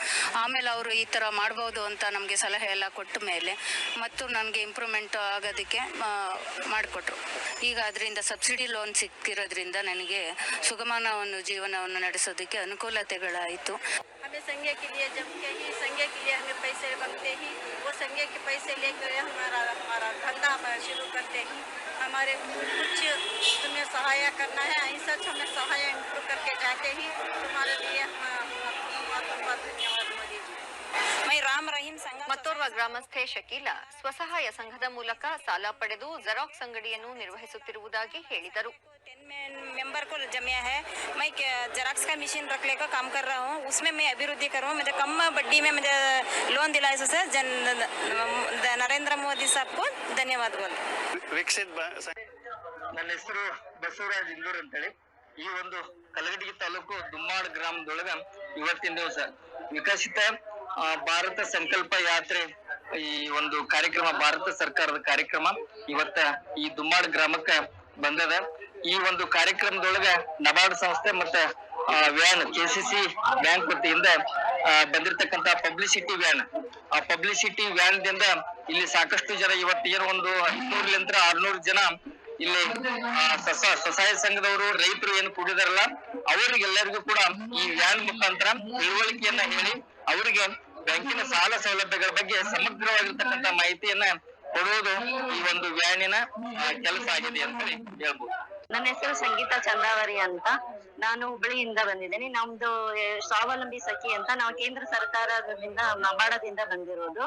ಆಮೇಲೆ ಅವರು ಈ ಥರ ಮಾಡ್ಬೋದು ಅಂತ ನಮಗೆ ಸಲಹೆ ಎಲ್ಲ ಕೊಟ್ಟ ಮೇಲೆ ಮತ್ತು ನನಗೆ ಇಂಪ್ರೂವ್ಮೆಂಟ್ ಆಗೋದಕ್ಕೆ ಮಾಡಿಕೊಟ್ರು. ಈಗ ಅದರಿಂದ ಸಬ್ಸಿಡಿ ಲೋನ್ ಸಿಕ್ಕಿರೋದ್ರಿಂದ ನನಗೆ ಸುಗಮನವನ್ನು ಜೀವನವನ್ನು ನಡೆಸೋದಕ್ಕೆ ಅನುಕೂಲತೆಗಳಾಯಿತು. हमें संघे के लिए जब कहीं संघे के लिए हमें पैसे बनते ही वो संघे के पैसे लेकर हमारा धंधा शुरू करते ही हमारे कुछ तुम्हें सहाय करना है, ऐसा हमें सहाय इंप्रूव करके जाते ही तुम्हारे लिए बहुत धन्यवाद मोदी जी. ಮತ್ತೋರ್ವ ಗ್ರಾಮಸ್ಥೆ ಶಕೀಲ ಸ್ವಸಹಾಯ ಸಂಘದ ಮೂಲಕ ಸಾಲ ಪಡೆದು ಜೆರಾಕ್ಸ್ ಅಂಗಡಿಯನ್ನು ನಿರ್ವಹಿಸುತ್ತಿರುವುದಾಗಿ ಹೇಳಿದರು. 10 मेंबर को जमा है, मैं जेरॉक्स का मशीन रखने का काम कर रहा हूँ. उसमें मैं अभिवृद्धि कर रहा हूँ. मुझे कम बड्डी में मुझे लोन दिलाए सर. नरेंद्र मोदी साहब को धन्यवाद बोल. ವಿಕಸಿತ್ ನನ್ನ ಹೆಸರು ಬಸವರಾಜ್ ಇಂದೂರ್ ಅಂತೇಳಿ. ಈ ಒಂದು ಕಲಗಟಗಿ ತಾಲೂಕು ದುಮ್ಮಾಡ್ ಗ್ರಾಮದೊಳಗ ಇವತ್ತಿನ ದಿವಸ ವಿಕಸಿತ ಭಾರತ ಸಂಕಲ್ಪ ಯಾತ್ರೆ ಈ ಒಂದು ಕಾರ್ಯಕ್ರಮ, ಭಾರತ ಸರ್ಕಾರದ ಕಾರ್ಯಕ್ರಮ ಇವತ್ತ ಈ ದುಮ್ಮಾಡ್ ಗ್ರಾಮಕ್ಕ ಬಂದದ. ಈ ಒಂದು ಕಾರ್ಯಕ್ರಮದೊಳಗ ನಬಾರ್ಡ್ ಸಂಸ್ಥೆ ಮತ್ತೆ ವ್ಯಾನ್ KCC ಬ್ಯಾಂಕ್ ವತಿಯಿಂದ ಬಂದಿರತಕ್ಕಂತ ಪಬ್ಲಿಸಿಟಿ ವ್ಯಾನ್, ಆ ಪಬ್ಲಿಸಿಟಿ ವ್ಯಾನ್ ದಿಂದ ಇಲ್ಲಿ ಸಾಕಷ್ಟು ಜನ ಇವತ್ತು ಏನು ಒಂದು 500 ಜನ ಇಲ್ಲಿ ಸ್ವಸಹಾಯ ಸಂಘದವರು ರೈತರು ಏನು ಕೂಡಿದಾರಲ್ಲ ಅವರಿಗೆಲ್ಲರಿಗೂ ಕೂಡ ಈ ವ್ಯಾನ್ ಮುಖಾಂತರ ತಿಳುವಳಿಕೆಯನ್ನ ಹೇಳಿ ಅವರಿಗೆ ಬ್ಯಾಂಕಿನ ಸಾಲ ಸೌಲಭ್ಯಗಳ ಬಗ್ಗೆ ಸಮಗ್ರವಾಗಿರ್ತಕ್ಕಂಥ ಮಾಹಿತಿಯನ್ನ ಕೊಡುವುದು ಈ ಒಂದು ವ್ಯಾನಿನ ಕೆಲಸ ಆಗಿದೆ ಅಂತ ಹೇಳ್ಬೋದು. ನನ್ನ ಹೆಸರು ಸಂಗೀತಾ ಚಂದಾವರಿ ಅಂತ. ನಾನು ಹುಬ್ಬಳ್ಳಿಯಿಂದ ಬಂದಿದ್ದೇನೆ. ನಮ್ದು ಸ್ವಾವಲಂಬಿ ಸಖಿ ಅಂತ ನಾವು ಕೇಂದ್ರ ಸರ್ಕಾರದಿಂದ ನಬಾರ್ಡದಿಂದ ಬಂದಿರೋದು.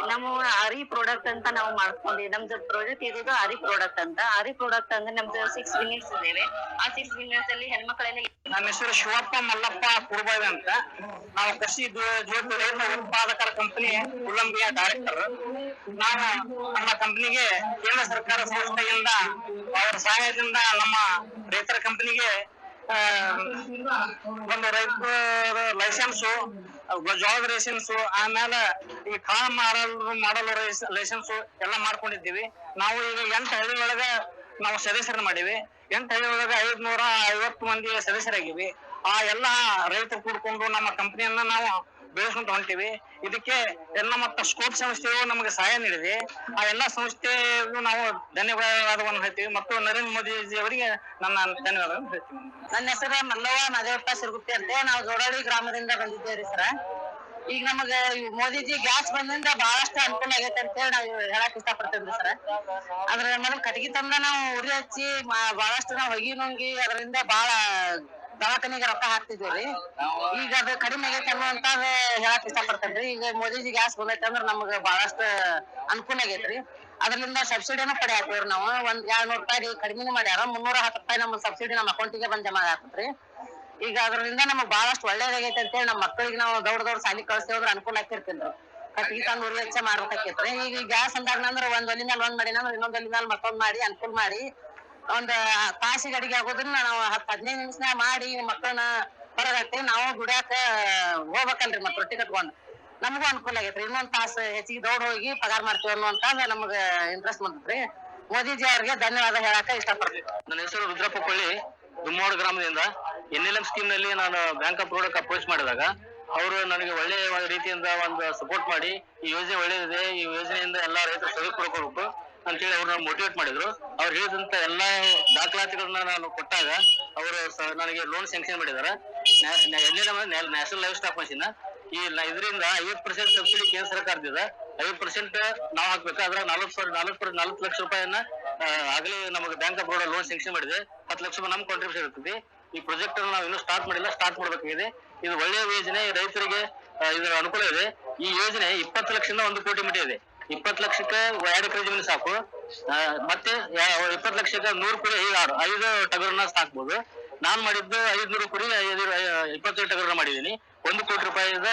ನಾವು ಆರಿ ಪ್ರಾಡಕ್ಟ್ ಅಂತ ನಾವು ಮಾಡ್ಕೊಂಡಿವಿ. ನಮ್ದು ಪ್ರಾಜೆಕ್ಟ್ ಇರೋದು ಆರಿ ಪ್ರಾಡಕ್ಟ್ ಅಂತ. ಆರಿ ಪ್ರಾಡಕ್ಟ್ ಅಂದ್ರೆ ನಮ್ದು 6 ವಿನ್ನರ್ಸ್ ಇದ್ದೇವೆ. ಆ 6 ವಿನ್ನರ್ಸ್ ಅಲ್ಲಿ ಹೆಣ್ಮಕ್ಳೆಲ್ಲ. ನನ್ನ ಹೆಸರು ಶಿವಪ್ಪ ಮಲ್ಲಪ್ಪ ಕುರುಬಾವಿ ಅಂತ. ನಾವು ಕೃಷಿ ಜ್ಯೋತಿ ರೈತ ಉತ್ಪಾದಕರ ಕಂಪನಿ ಉಲ್ಲಂಬಿಯ ಡೈರೆಕ್ಟರ್. ನಾನು ನಮ್ಮ ಕಂಪನಿಗೆ ಕೇಂದ್ರ ಸರ್ಕಾರ ಸಂಸ್ಥೆಯಿಂದ ಅವರ ಸಹಾಯದಿಂದ ನಮ್ಮ ರೈತರ ಕಂಪನಿಗೆ ಒಂದು ರೈತರ ಲೈಸೆನ್ಸು, ಜೋಳದ ಲೈಸೆನ್ಸು, ಆಮೇಲೆ ಈ ಕಾಳು ಮಾಡಲು ಲೈಸೆನ್ಸು ಎಲ್ಲ ಮಾಡ್ಕೊಂಡಿದ್ದೀವಿ. ನಾವು ಈಗ 8 ಹಳ್ಳಿ ಒಳಗ ನಾವು ಸದಸ್ಯರನ್ನ ಮಾಡೀವಿ. 8 ಹಳ್ಳಿ ಒಳಗ 550 ಮಂದಿ ಸದಸ್ಯರಾಗಿವಿ. ಆ ಎಲ್ಲಾ ರೈತರು ಕೂಡ್ಕೊಂಡು ನಮ್ಮ ಕಂಪನಿಯನ್ನ ನಾವು ಬೆಳೆಸ್ಕೊಂತ ಹೊಂಟಿವಿ. ಇದಕ್ಕೆ ಎಲ್ಲ ಮತ್ತ ಸ್ಕೋಪ್ ಸಂಸ್ಥೆಯು ನಮಗೆ ಸಹಾಯ ನೀಡಿದೆ. ಆ ಎಲ್ಲಾ ಸಂಸ್ಥೆಗೂ ನಾವು ಧನ್ಯವಾದವನ್ನು ಹೇಳ್ತೀವಿ ಮತ್ತು ನರೇಂದ್ರ ಮೋದಿಜಿ ಅವರಿಗೆ ನನ್ನ ಧನ್ಯವಾದವನ್ನು ಹೇಳ್ತೀವಿ. ನನ್ನ ಹೆಸರು ಮಲ್ಲವ್ವ ಮಾದೇವಪ್ಪ ಸಿರುಗುಪ್ಪಿ ಅಂತ. ನಾವು ಜೋಡಳ್ಳಿ ಗ್ರಾಮದಿಂದ ಬಂದಿದ್ದೇವೆ ಸರ. ಈಗ ನಮಗೆ ಮೋದಿಜಿ ಗ್ಯಾಸ್ ಬಂದಿಂದ ಬಹಳಷ್ಟು ಅನುಕೂಲ ಆಗೈತೆ ಅಂತ ಹೇಳಿ ನಾವು ಹೇಳಕ್ ಇಷ್ಟಪಡ್ತೇವ್ರಿ ಸರ. ಅದ್ರ ಮೊದಲು ಕಟ್ಗಿ ತಂದ ನಾವು ಉರಿ ಹಚ್ಚಿ ಬಹಳಷ್ಟು ನಾವು ಹೊಗಿ ನುಂಗಿ ಅದರಿಂದ ಬಹಳ ದವಾಖಾನಿಗೆ ರೊಕ್ಕ ಹಾಕ್ತಿದ್ವಿ. ಈಗ ಅದು ಕಡಿಮೆ ಆಗೈತೆ ಅನ್ನುವಂತ ಹೇಳಕ್ ಇಷ್ಟಪಡ್ತೇನ್ರಿ. ಈಗ ಮೋದಿಜಿ ಗ್ಯಾಸ್ ಬಂದೈತೆ ಅಂದ್ರ ನಮ್ಗ ಬಹಳಷ್ಟು ಅನುಕೂಲ ಆಗೈತ್ರಿ. ಅದ್ರಿಂದ ಸಬ್ಸಿಡಿನೂ ಪಡೆಯಾಕ್ತೇವ್ರಿ. ನಾವು 200 ರೂಪಾಯಿ ಕಡಿಮೆನೂ ಮಾಡ್ಯಾರ. 310 ರೂಪಾಯಿ ನಮ್ಮ ಸಬ್ಸಿಡಿ ನಮ್ಮ ಅಕೌಂಟಿಗೆ ಬಂದ್ ಜಮಾ ಆಗ್ತದ್ರಿ. ಈಗ ಅದರಿಂದ ನಮಗ್ ಬಹಳಷ್ಟು ಒಳ್ಳೇದಾಗೈತೆ ಅಂತೇಳಿ ನಮ್ಮ ಮಕ್ಕಳಿಗೆ ನಾವು ದೊಡ್ಡ ಸಾಲಿ ಕಳ್ಸ್ತೇವ್ರ ಅನುಕೂಲ ಆಗ್ತಿರ್ತಿದ್ರಿ. ಕಟ್ಗಿ ತಂದು ಉರಿ ಹಚ್ಚ ಮಾಡ್ಬೇಕಾಕೈತ್ರಿ. ಈಗ ಗ್ಯಾಸ್ ಅಂದಾಗ ಅಂದ್ರೆ ಒಂದ್ ಒಲಿ ಮೇಲೆ ಒಂದ್ ಮಾಡಿನ ಇನ್ನೊಂದ್ ಒಲಿ ಮೇಲೆ ಮತ್ತೊಂದ್ ಮಾಡಿ ಅನುಕೂಲ ಮಾಡಿ ಒಂದ್ ತಾಸಿಗೆ ಅಡಿಗೆ ಆಗೋದ್ರಿಂದ ನಾವು 10-15 ನಿಮಿಷನಾಗ ಮಾಡಿ ಮಕ್ಕಳನ್ನ ಹೊರಗೆ ಹಾಕ್ತಿವಿ. ನಾವು ದುಡ್ಯಾಕ ಹೋಗ್ಬೇಕಲ್ರಿ ಮತ್ತ್ ರೊಟ್ಟಿ ಕಟ್ಕೊಂಡು. ನಮಗೂ ಅನುಕೂಲ ಆಗೈತ್ರಿ. ಇನ್ನೊಂದ್ ತಾಸು ಹೆಚ್ಚಿಗೆ ದೌಡ್ ಹೋಗಿ ಪಗಾರ ಮಾಡ್ತೀವಿ ಅನ್ನುವಂತ ನಮಗ ಇಂಟ್ರೆಸ್ಟ್ ಬಂದತ್ರಿ. ಮೋದಿಜಿ ಅವ್ರಿಗೆ ಧನ್ಯವಾದ ಹೇಳಾಕ ಇಷ್ಟಪಡ್ತೀವಿ. ನನ್ನ ಹೆಸರು ರುದ್ರಪ್ಪ ಕೊಳ್ಳಿ, ದುಮ್ಮೋಡ ಗ್ರಾಮದಿಂದ. NLM ಸ್ಕೀಮ್ ನಲ್ಲಿ ನಾನು ಬ್ಯಾಂಕ್ ಆಫ್ ಬರೋಡಕ್ಕೆ ಅಪ್ರೋಚ್ ಮಾಡಿದಾಗ ಅವರು ನನಗೆ ಒಳ್ಳೆಯ ರೀತಿಯಿಂದ ಒಂದು ಸಪೋರ್ಟ್ ಮಾಡಿ ಈ ಯೋಜನೆ ಒಳ್ಳೆಯದಿದೆ, ಈ ಯೋಜನೆಯಿಂದ ಎಲ್ಲಾ ರೈತರು ಸಹಿ ಪಡ್ಕೋಬೇಕು ಅಂತೇಳಿ ಅವ್ರನ್ನ ಮೋಟಿವೇಟ್ ಮಾಡಿದ್ರು. ಅವ್ರು ಹೇಳಿದಂತ ಎಲ್ಲಾ ದಾಖಲಾತಿಗಳನ್ನ ನಾನು ಕೊಟ್ಟಾಗ ಅವರು ನನಗೆ ಲೋನ್ ಸ್ಯಾಂಕ್ಷನ್ ಮಾಡಿದ್ದಾರೆ. ನ್ಯಾಷನಲ್ ಲೈಫ್ ಸ್ಟಾಕ್ ಮಷಿನ್ ಇದರಿಂದ 50% ಸಬ್ಸಿಡಿ ಕೇಂದ್ರ ಸರ್ಕಾರದಿಂದ 50% ನಾವು ಹಾಕ್ಬೇಕು. ಅದ್ರ 40 ಲಕ್ಷ ರೂಪಾಯಿಯನ್ನ ಆಗಲೇ ನಮಗೆ bank of Baroda loan sanction ಮಾಡಿದೆ. 10 ಲಕ್ಷ ರೂಪಾಯಿ ನಮ್ಗೆ ಕಾಂಟ್ರಿಬ್ಯೂಷನ್ ಇರ್ತದೆ. ಈ ಪ್ರಾಜೆಕ್ಟ್ ಅನ್ನು ನಾವು ಇನ್ನೂ ಸ್ಟಾರ್ಟ್ ಮಾಡಿಲ್ಲ, ಸ್ಟಾರ್ಟ್ ಮಾಡಬೇಕಾಗಿದೆ. ಇದು ಒಳ್ಳೆಯ ಯೋಜನೆ, ರೈತರಿಗೆ ಇದರ ಅನುಕೂಲ ಇದೆ. ಈ ಯೋಜನೆ 20 ಲಕ್ಷದಿಂದ 1 ಕೋಟಿ ಮಟ್ಟ ಇದೆ. 20 ಲಕ್ಷಕ್ಕೆ 2 ಎಕರೆ ಜಮೀನು ಸಾಕು. ಮತ್ತೆ 20 ಲಕ್ಷಕ್ಕೆ 100 ಕುರಿ 5 ಟಗರನ್ನ ಸಾಕ್ಬೋದು. ನಾನ್ ಮಾಡಿದ್ದು 500 ಕುರಿ 22 ಟಗರನ್ನ ಮಾಡಿದ್ದೀನಿ. 1 ಕೋಟಿ ರೂಪಾಯಿದ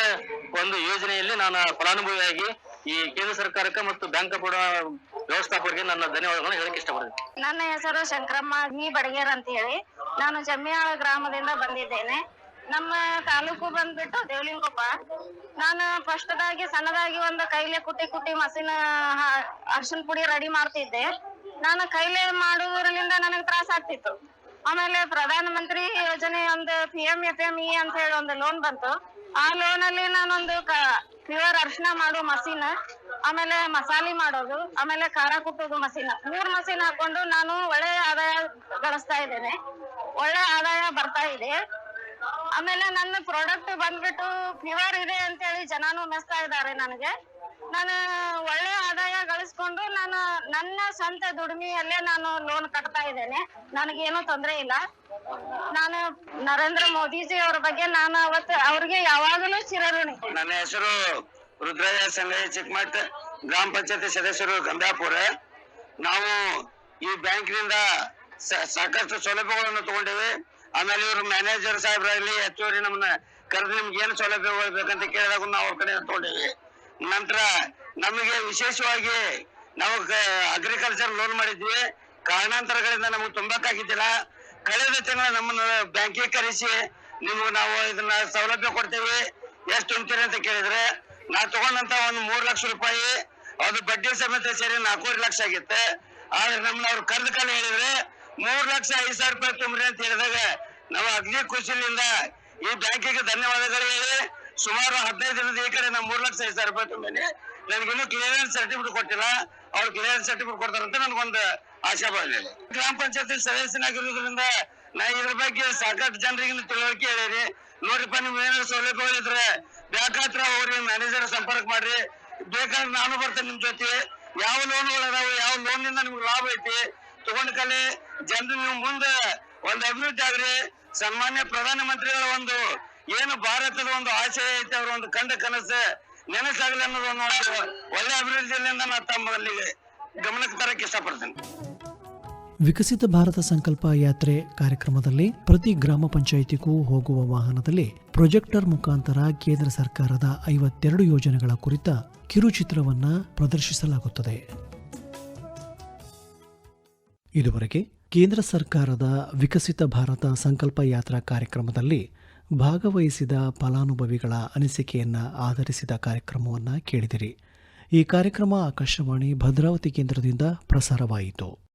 ಒಂದು ಯೋಜನೆಯಲ್ಲಿ ನಾನು ಫಲಾನುಭವಿಯಾಗಿ ಈ ಕೇಂದ್ರ ಸರ್ಕಾರಕ್ಕೆ ಮತ್ತು ಬ್ಯಾಂಕ್ ಆಫ್ ಬರೋಡ ವ್ಯವಸ್ಥಾಪಕರಿಗೆ ನನ್ನ ಧನ್ಯವಾದಗಳನ್ನು ಹೇಳಕ್ ಇಷ್ಟಪಡ್ತೀನಿ. ನನ್ನ ಹೆಸರು ಶಂಕರಮ್ಮ ಬಡಗೇರ್ ಅಂತ ಹೇಳಿ. ನಾನು ಜಮ್ಮಿಯಾಳ ಗ್ರಾಮದಿಂದ ಬಂದಿದ್ದೇನೆ. ನಮ್ಮ ತಾಲೂಕು ಬಂದ್ಬಿಟ್ಟು ದೇವಲಿಂಗೊಪ್ಪ. ನಾನು ಫಸ್ಟ್ದಾಗಿ ಸಣ್ಣದಾಗಿ ಒಂದು ಕೈಲೆ ಕುಟ್ಟಿ ಮಸಿನ ಅರ್ಶಿನ ಪುಡಿ ರೆಡಿ ಮಾಡ್ತಿದ್ದೆ. ನಾನು ಕೈಲೆ ಮಾಡುವುದರಿಂದ ನನಗೆ ತ್ರಾಸ ಆಗ್ತಿತ್ತು. ಆಮೇಲೆ ಪ್ರಧಾನ ಮಂತ್ರಿ ಯೋಜನೆ ಒಂದು PMFME ಅಂತ ಹೇಳಿ ಒಂದು ಲೋನ್ ಬಂತು. ಆ ಲೋನ್ ಅಲ್ಲಿ ನಾನೊಂದು ಪ್ಯೂರ್ ಅರ್ಶಿನ ಮಾಡೋ ಮಷೀನ್, ಆಮೇಲೆ ಮಸಾಲೆ ಮಾಡೋದು, ಆಮೇಲೆ ಖಾರ ಕುಟ್ಟೋದು ಮಷೀನ್, 3 ಮಷೀನ್ ಹಾಕೊಂಡು ನಾನು ಒಳ್ಳೆ ಆದಾಯ ಗಳಿಸ್ತಾ ಇದ್ದೇನೆ. ಒಳ್ಳೆ ಆದಾಯ ಬರ್ತಾ ಇದೆ. ಆಮೇಲೆ ನನ್ನ ಪ್ರಾಡಕ್ಟ್ ಬಂದ್ಬಿಟ್ಟು ಪ್ಯೂರ್ ಇದೆ ಅಂತ ಹೇಳಿ ಜನಾನು ಮೆಚ್ತಾ ಇದ್ದಾರೆ ನನಗೆ. ನಾನು ಒಳ್ಳೆ ಆದಾಯ ಗಳಿಸ್ಕೊಂಡು ನಾನು ನನ್ನ ಸ್ವಂತ ದುಡಿಮೆಯಲ್ಲೇ ನಾನು ಲೋನ್ ಕಟ್ತಾ ಇದ್ದೇನೆ. ನನಗೇನು ತೊಂದರೆ ಇಲ್ಲ. ನಾನು ನರೇಂದ್ರ ಮೋದಿಜಿ ಅವ್ರ ಬಗ್ಗೆ ನಾನು ಅವ್ರಿಗೆ ಯಾವಾಗಲೂ ಚಿರಋಣಿ. ನನ್ನ ಹೆಸರು ರುದ್ರಯ್ಯ ಸಂಗಯ್ಯ ಚಿಕ್ಕಮಠ, ಗ್ರಾಮ ಪಂಚಾಯತಿ ಸದಸ್ಯರು ಗಂಗಾಪುರ. ನಾವು ಈ ಬ್ಯಾಂಕಿನಿಂದ ಸಾಕಷ್ಟು ಸೌಲಭ್ಯಗಳನ್ನು ತಗೊಂಡಿವಿ. ಆಮೇಲೆ ಇವರು ಮ್ಯಾನೇಜರ್ ಸಾಹೇಬ್ರಾಗ್ಲಿ ಹೆಚ್ಚುವರಿ ನಮ್ಮನ್ನ ಕರೆದು ನಿಮ್ಗೆ ಏನು ಸೌಲಭ್ಯಗಳು ಬೇಕಂತ ಕೇಳಿದಾಗ ನಾವು ಅವ್ರ ಕಡೆ ತಗೊಂಡೇವಿ. ನಂತರ ನಮಗೆ ವಿಶೇಷವಾಗಿ ನಾವು ಅಗ್ರಿಕಲ್ಚರ್ ಲೋನ್ ಮಾಡಿದ್ವಿ. ಕಾರಣಾಂತರಗಳಿಂದ ನಮಗೆ ತುಂಬಕ್ಕಾಗಿದ್ದಿಲ್ಲ. ಕಳೆದ ತಿಂಗಳ ನಮ್ಮನ್ನ ಬ್ಯಾಂಕಿಗೆ ಕರೆಸಿ ನಿಮ್ಗೆ ನಾವು ಇದನ್ನ ಸೌಲಭ್ಯ ಕೊಡ್ತೇವೆ, ಎಷ್ಟು ತುಂಬ್ತೀರಿ ಅಂತ ಕೇಳಿದ್ರೆ ನಾವು ತಗೊಂಡಂತ ಒಂದು 3 ಲಕ್ಷ ರೂಪಾಯಿ ಅದು ಬಡ್ಡಿ ಸಮೇತ ಸೇರಿ 4 ಲಕ್ಷ ಆಗಿತ್ತೆ. ಆದ್ರೆ ನಮ್ಮನ್ನ ಅವ್ರು ಕರೆದ ಕಾಲ ಹೇಳಿದ್ರೆ 3,05,000 ರೂಪಾಯಿ ತುಂಬ್ರಿ ಅಂತ ಹೇಳಿದಾಗ ನಾವು ಅಗ್ನಿ ಖುಷಿಯಿಂದ ಈ ಬ್ಯಾಂಕಿಗೆ ಧನ್ಯವಾದಗಳು ಹೇಳಿ ಸುಮಾರು 15 ದಿನದ ಈ ಕಡೆ ನಾವು 3,05,000 ರೂಪಾಯಿ ತುಂಬಿನಿ. ನನಗಿನ್ನೂ ಕ್ಲಿಯರೆನ್ಸ್ ಸರ್ಟಿಫಿಕೇಟ್ ಕೊಟ್ಟಿಲ್ಲ. ಅವ್ರು ಕ್ಲಿಯರೆನ್ಸ್ ಸರ್ಟಿಫಿಕೇಟ್ ಕೊಡ್ತಾರಂತ ನನಗೊಂದು ಆಶಾಭಾವನೆ ಇದೆ. ಗ್ರಾಮ ಪಂಚಾಯತಿ ಸದಸ್ಯನಾಗಿರೋದ್ರಿಂದ ನಾ ಇದ್ರ ಬಗ್ಗೆ ಸಾಕಷ್ಟು ಜನರಿಗೆ ತಿಳುವಳಿಕೆ ಹೇಳಿರಿ. ನೋಡ್ರಿಪ್ಪ, ನಿಮ್ ಏನಾದ್ರು ಸೌಲಭ್ಯಗಳಿದ್ರೆ ಬೇಕಾತ್ರ ಹೋಗ್ರಿ, ಮ್ಯಾನೇಜರ್ ಸಂಪರ್ಕ ಮಾಡ್ರಿ, ಬೇಕಾದ್ರೆ ನಾನು ಬರ್ತೇನೆ ನಿಮ್ ಜೊತೆ. ಯಾವ ಲೋನ್ಗಳು ಅದಾವೆ, ಯಾವ ಲೋನ್ನಿಂದ ನಿಮ್ಗೆ ಲಾಭ ಐತಿ ತಗೊಂಡ್ ಕಲೆ ಜನರು ನೀವು ಮುಂದೆ ಒಂದು ಅಭಿವೃದ್ಧಿ ಆಗ್ರಿ. ಸನ್ಮಾನ್ಯ ಪ್ರಧಾನಮಂತ್ರಿಗಳ ಒಂದು ಏನು ಭಾರತದ ಒಂದು ಆಶಯ ಐತೆ, ಅವರ ಒಂದು ಕಂಡ ಕನಸು ನೆನಸಾಗಲಿ ಅನ್ನೋದು ಒಂದು ಒಳ್ಳೆ ಅಭಿವೃದ್ಧಿಯಿಂದ ನಾನು ತಮ್ಮಲ್ಲಿಗೆ ಗಮನಕ್ಕೆ ತರಕ್ಕೆ ಇಷ್ಟಪಡ್ತೇನೆ. ವಿಕಸಿತ ಭಾರತ ಸಂಕಲ್ಪ ಯಾತ್ರೆ ಕಾರ್ಯಕ್ರಮದಲ್ಲಿ ಪ್ರತಿ ಗ್ರಾಮ ಪಂಚಾಯಿತಿಗೂ ಹೋಗುವ ವಾಹನದಲ್ಲಿ ಪ್ರೊಜೆಕ್ಟರ್ ಮುಖಾಂತರ ಕೇಂದ್ರ ಸರ್ಕಾರದ 52 ಯೋಜನೆಗಳ ಕುರಿತ ಕಿರುಚಿತ್ರವನ್ನು ಪ್ರದರ್ಶಿಸಲಾಗುತ್ತದೆ. ಇದುವರೆಗೆ ಕೇಂದ್ರ ಸರ್ಕಾರದ ವಿಕಸಿತ ಭಾರತ ಸಂಕಲ್ಪ ಯಾತ್ರಾ ಕಾರ್ಯಕ್ರಮದಲ್ಲಿ ಭಾಗವಹಿಸಿದ ಫಲಾನುಭವಿಗಳ ಅನಿಸಿಕೆಯನ್ನು ಆಧರಿಸಿದ ಕಾರ್ಯಕ್ರಮವನ್ನು ಕೇಳಿದಿರಿ. ಈ ಕಾರ್ಯಕ್ರಮ ಆಕಾಶವಾಣಿ ಭದ್ರಾವತಿ ಕೇಂದ್ರದಿಂದ ಪ್ರಸಾರವಾಯಿತು.